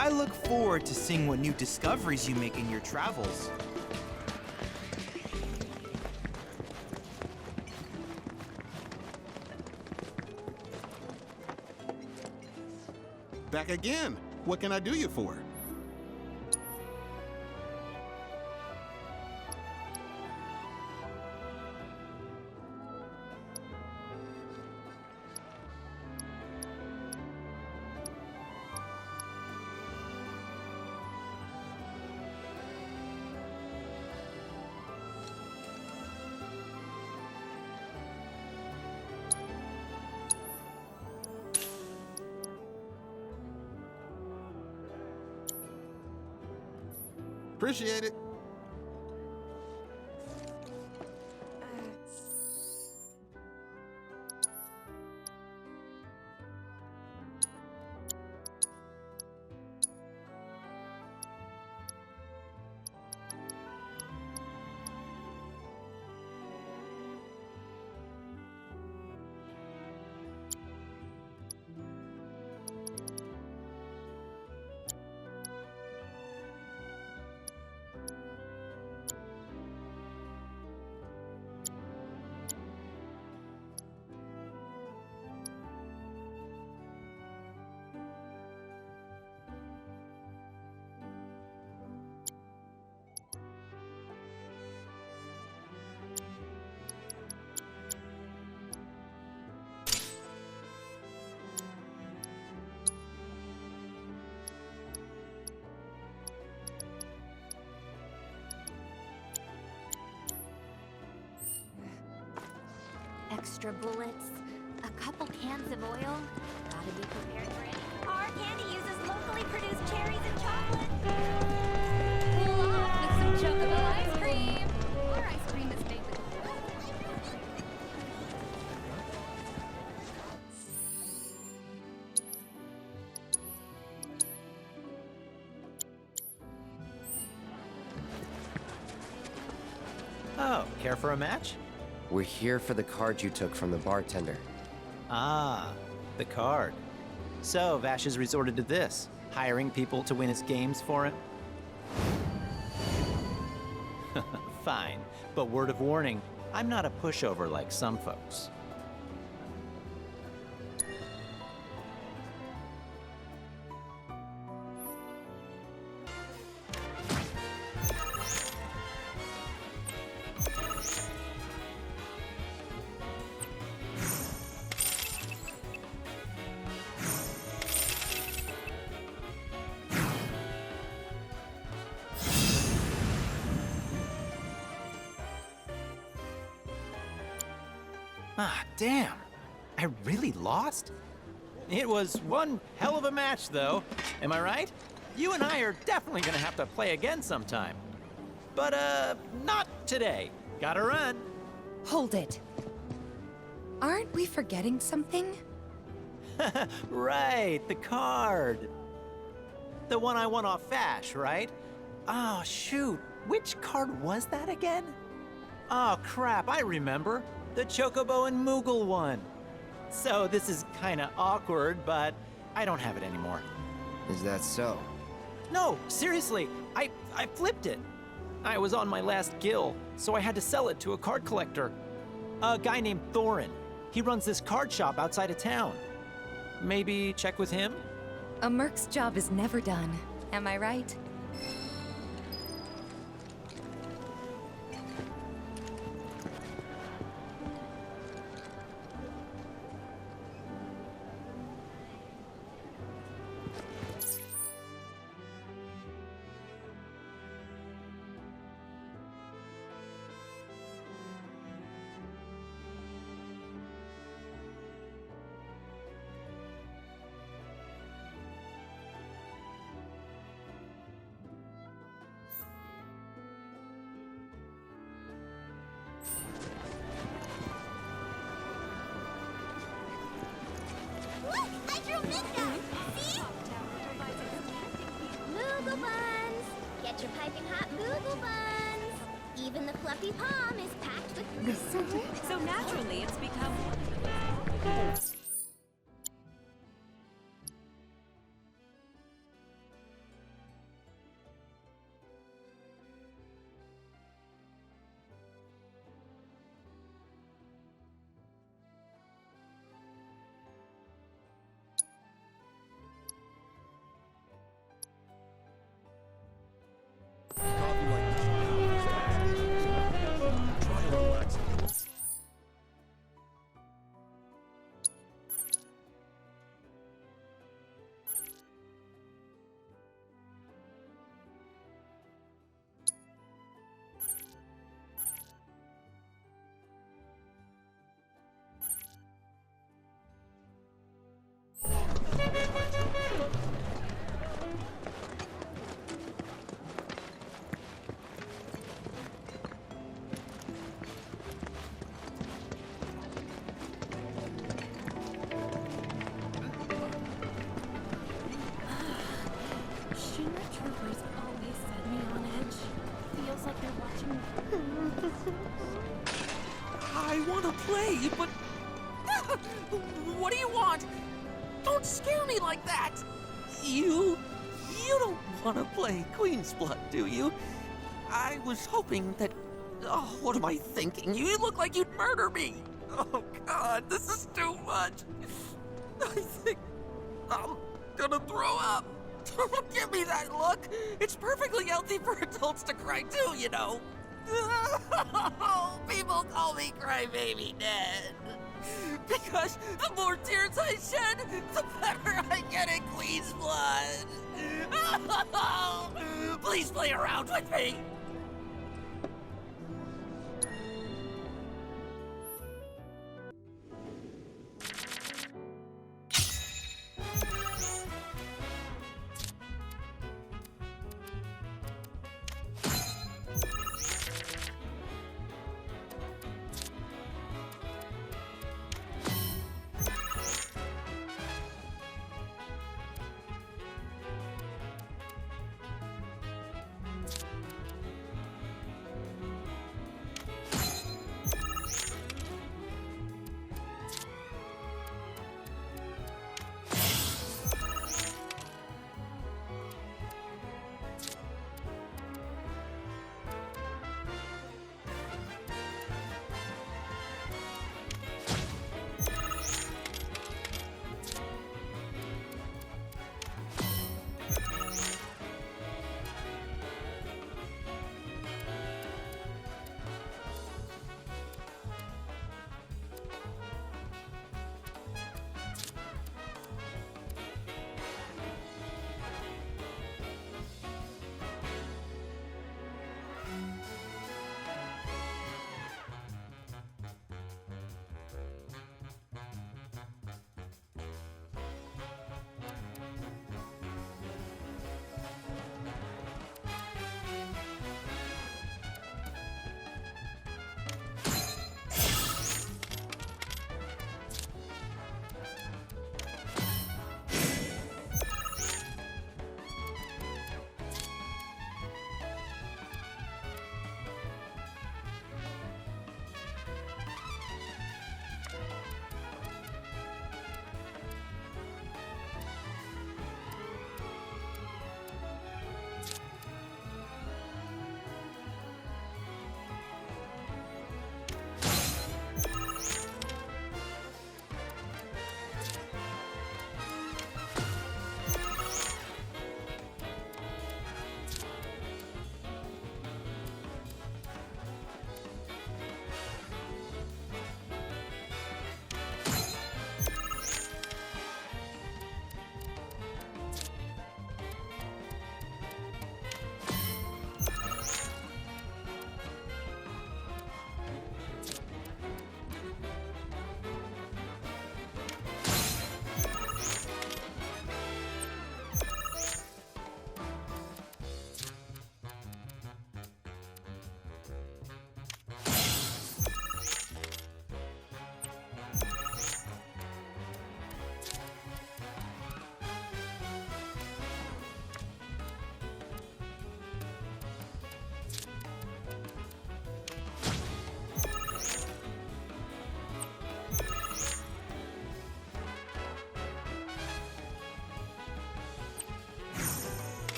I look forward to seeing what new discoveries you make in your travels. Back again. What can I do you for? Appreciate it. Extra bullets, a couple cans of oil. Gotta be prepared for it. Our candy uses locally produced cherries and chocolate. Cool off with some chocolate ice cream. Our ice cream is made with Oh, care for a match? We're here for the card you took from the bartender. Ah, the card. So, Vash has resorted to this. Hiring people to win his games for him? Fine, but word of warning, I'm not a pushover like some folks. Ah, damn. I really lost? It was one hell of a match, though. Am I right? You and I are definitely gonna have to play again sometime. But, not today. Gotta run. Hold it. Aren't we forgetting something? Right, the card. The one I won off Fash, right? Oh, shoot. Which card was that again? Oh, crap, I remember. The Chocobo and Moogle one. So this is kinda awkward, but I don't have it anymore. Is that so? No, seriously, I flipped it. I was on my last gill, so I had to sell it to a card collector. A guy named Thorin. He runs this card shop outside of town. Maybe check with him? A merc's job is never done. Am I right? Moogle buns! Get your piping hot Moogle buns! Even the fluffy palm is packed with... So naturally, it's become... I want to play, but... What do you want? Don't scare me like that! You don't want to play Queen's Blood, do you? I was hoping that... Oh, what am I thinking? You look like you'd murder me! Oh, God, this is too much! I think I'm gonna throw up! Don't give me that look! It's perfectly healthy for adults to cry too, you know! People call me Crybaby Ned. Because the more tears I shed, the better I get at Queen's Blood. Please play around with me.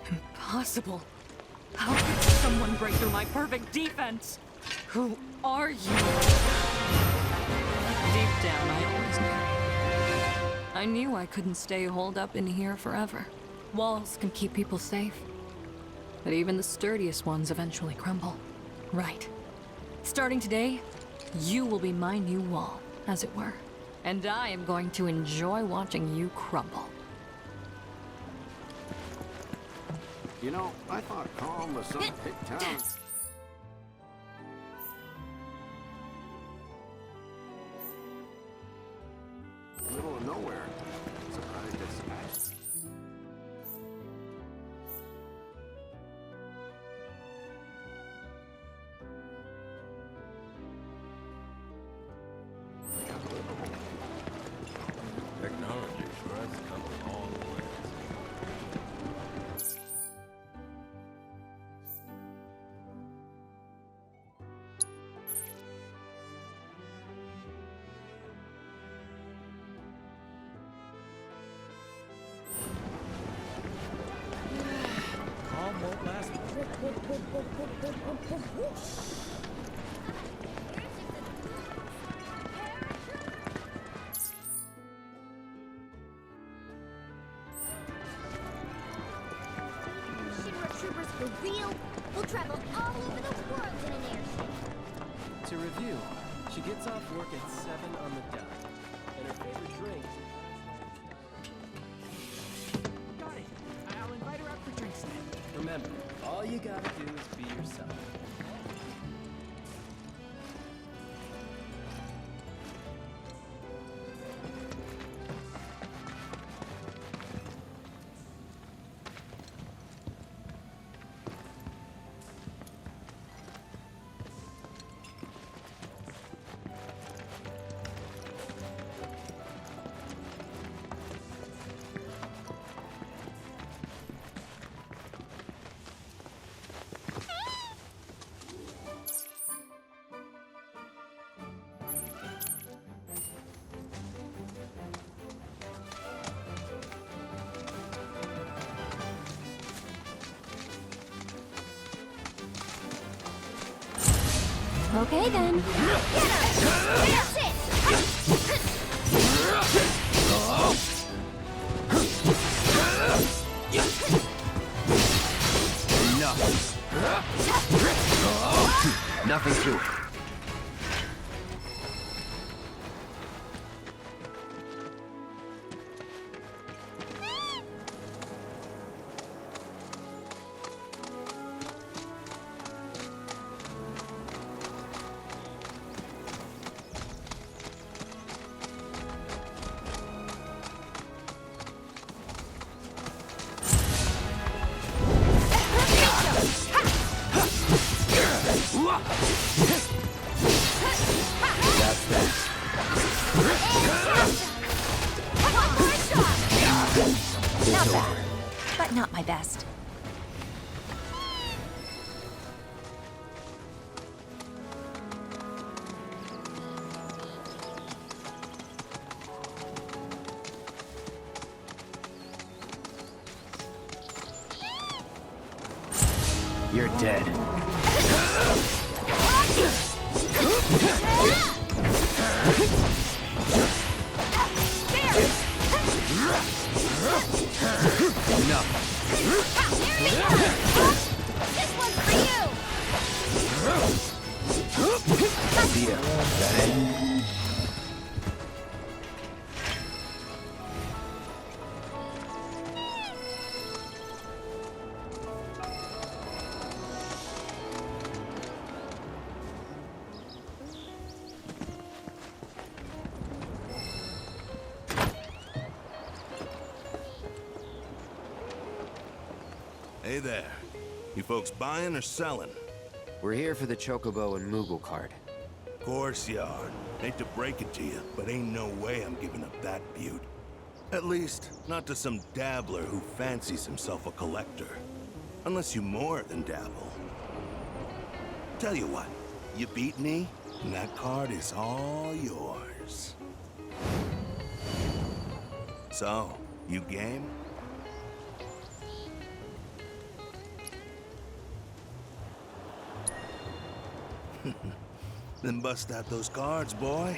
Impossible. How could someone break through my perfect defense? Who are you? Deep down, I always knew. I knew I couldn't stay holed up in here forever. Walls can keep people safe, but even the sturdiest ones eventually crumble. Right. Starting today, you will be my new wall, as it were. And I am going to enjoy watching you crumble. You know, I thought Calm was some big town. Middle of nowhere. Surprised it's smashed. Technology sure has come a long way. Calm won't last. Shinra troopers for real? We'll travel all over the world in an airship. To review, she gets off work at 7 on the dot. And her favorite drink. Got it. I'll invite her out for drinks then. Remember, all you gotta do is be yourself. Okay then. That's it! Enough. Nothing to it. Not bad, but not my best. You're dead. Enough. This one's for you! Idea. That it? Hey there. You folks buying or selling? We're here for the Chocobo and Moogle card. Course you are. Hate to break it to you, but ain't no way I'm giving up that beaut. At least, not to some dabbler who fancies himself a collector. Unless you more than dabble. Tell you what, you beat me, and that card is all yours. So, you game? Then bust out those cards, boy.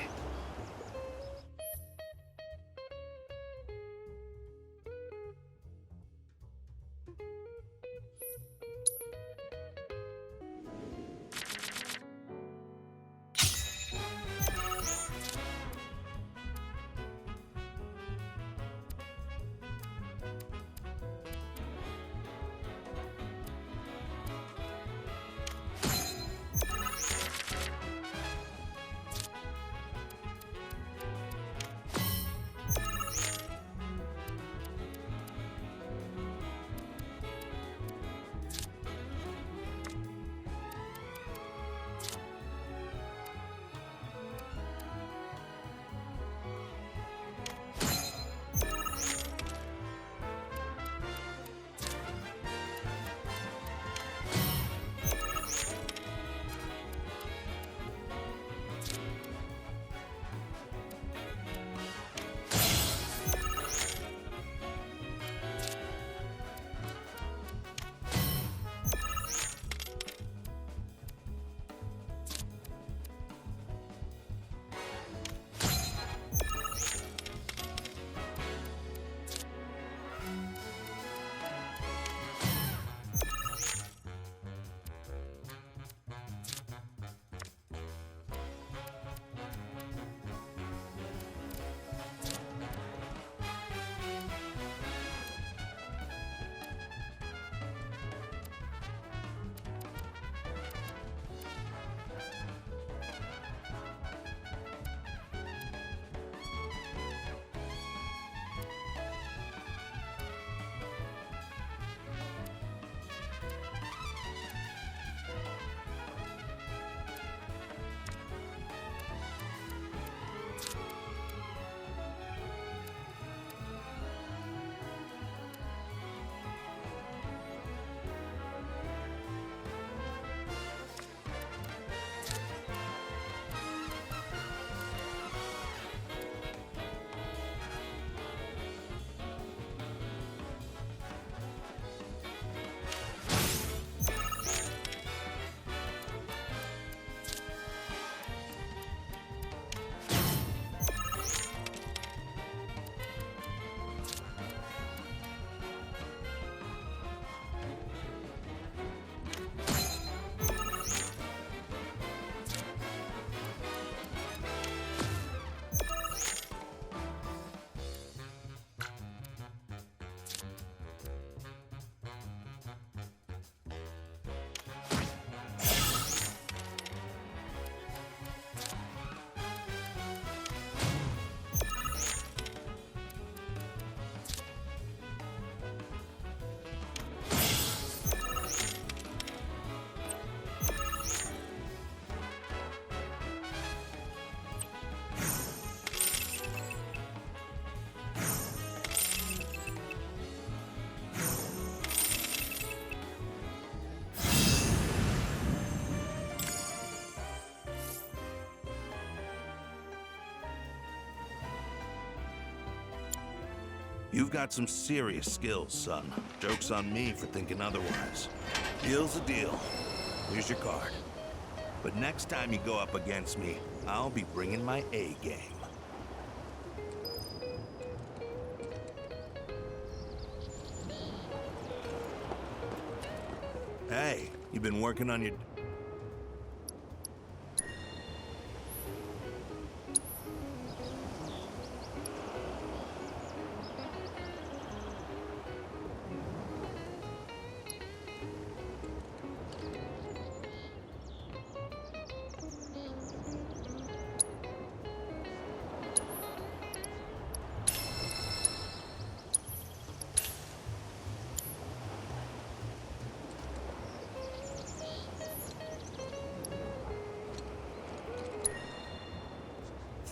You've got some serious skills, son. Joke's on me for thinking otherwise. Deal's a deal. Here's your card. But next time you go up against me, I'll be bringing my A game. Hey, you've been working on your...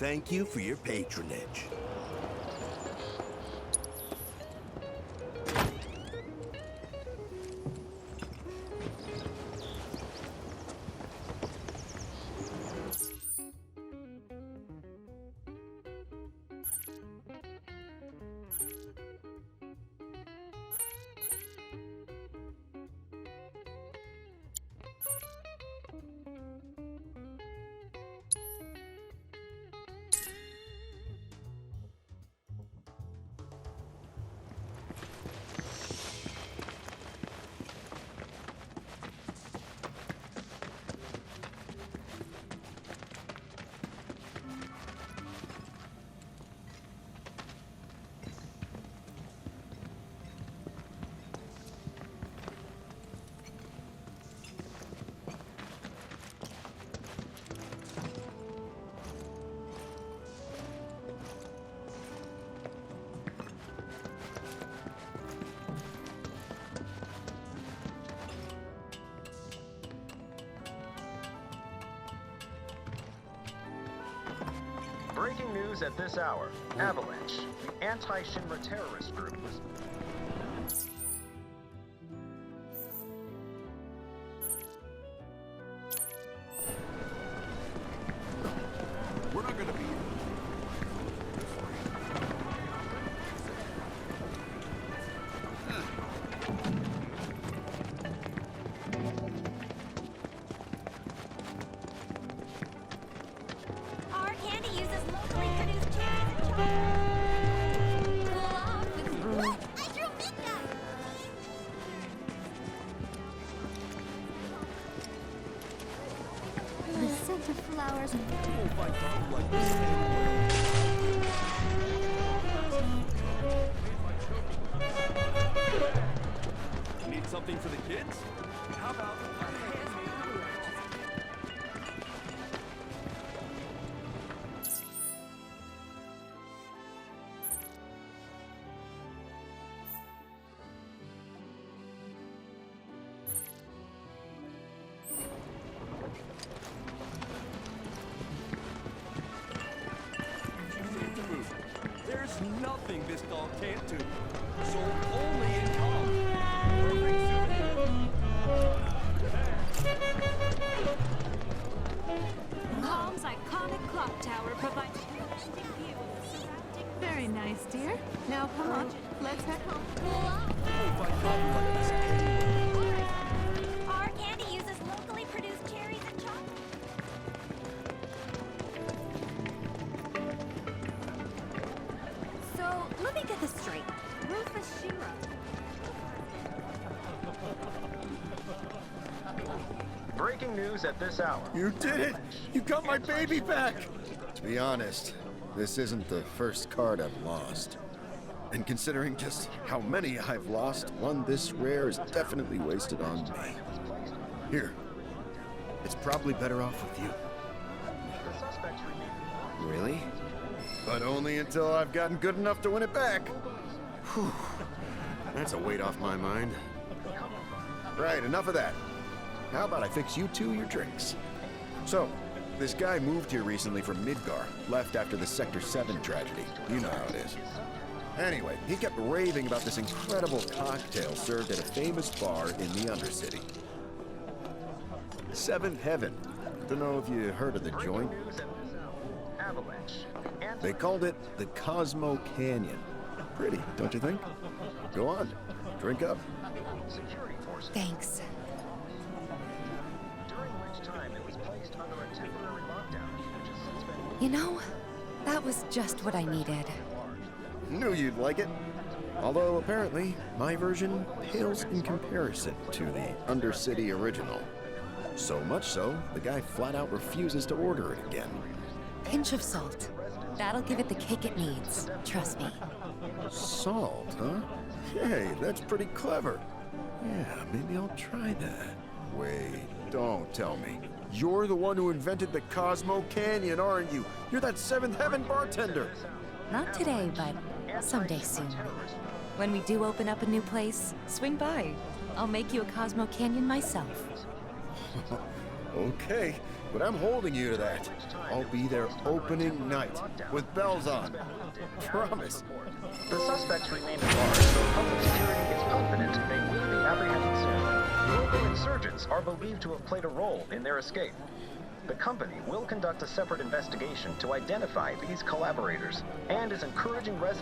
Thank you for your patronage. Breaking news at this hour. Avalanche, the anti-Shinra terrorist group, was... We're not gonna be... Our candy uses locally produced cherries and chocolate. Cool off with what? I drew midnight! The scent of flowers. Need something for the kids? How about there's nothing this dog can't do. Sold only in Calm. Perfect souvenir. Calm's iconic clock tower provides a majestic view of the surrounding. Very nice, dear. Now come on, let's head home. Our candy uses locally produced cherries and chocolate. So, let me get this straight. Rufus Shira. Breaking news at this hour. You did it! You got my baby back! To be honest, this isn't the first card I've lost. And considering just how many I've lost, one this rare is definitely wasted on me. Here. It's probably better off with you. Really? But only until I've gotten good enough to win it back. Whew. That's a weight off my mind. Right, enough of that. How about I fix you two your drinks? So, this guy moved here recently from Midgar, left after the Sector 7 tragedy. You know how it is. Anyway, he kept raving about this incredible cocktail served at a famous bar in the Undercity. Seventh Heaven. Don't know if you heard of the joint. They called it the Cosmo Canyon. Pretty, don't you think? Go on, drink up. Thanks. You know, that was just what I needed. Knew you'd like it. Although apparently, my version pales in comparison to the Undercity original. So much so, the guy flat out refuses to order it again. Pinch of salt. That'll give it the kick it needs. Trust me. Salt, huh? Hey, that's pretty clever. Yeah, maybe I'll try that. Wait, don't tell me. You're the one who invented the Cosmo Canyon, aren't you? You're that Seventh Heaven bartender. Not today, but someday soon. When we do open up a new place, swing by. I'll make you a Cosmo Canyon myself. Okay, but I'm holding you to that. I'll be there opening night, with bells on. Promise. The suspects remain at large, so public security is confident they will be apprehended soon. Local insurgents are believed to have played a role in their escape. The company will conduct a separate investigation to identify these collaborators and is encouraging residents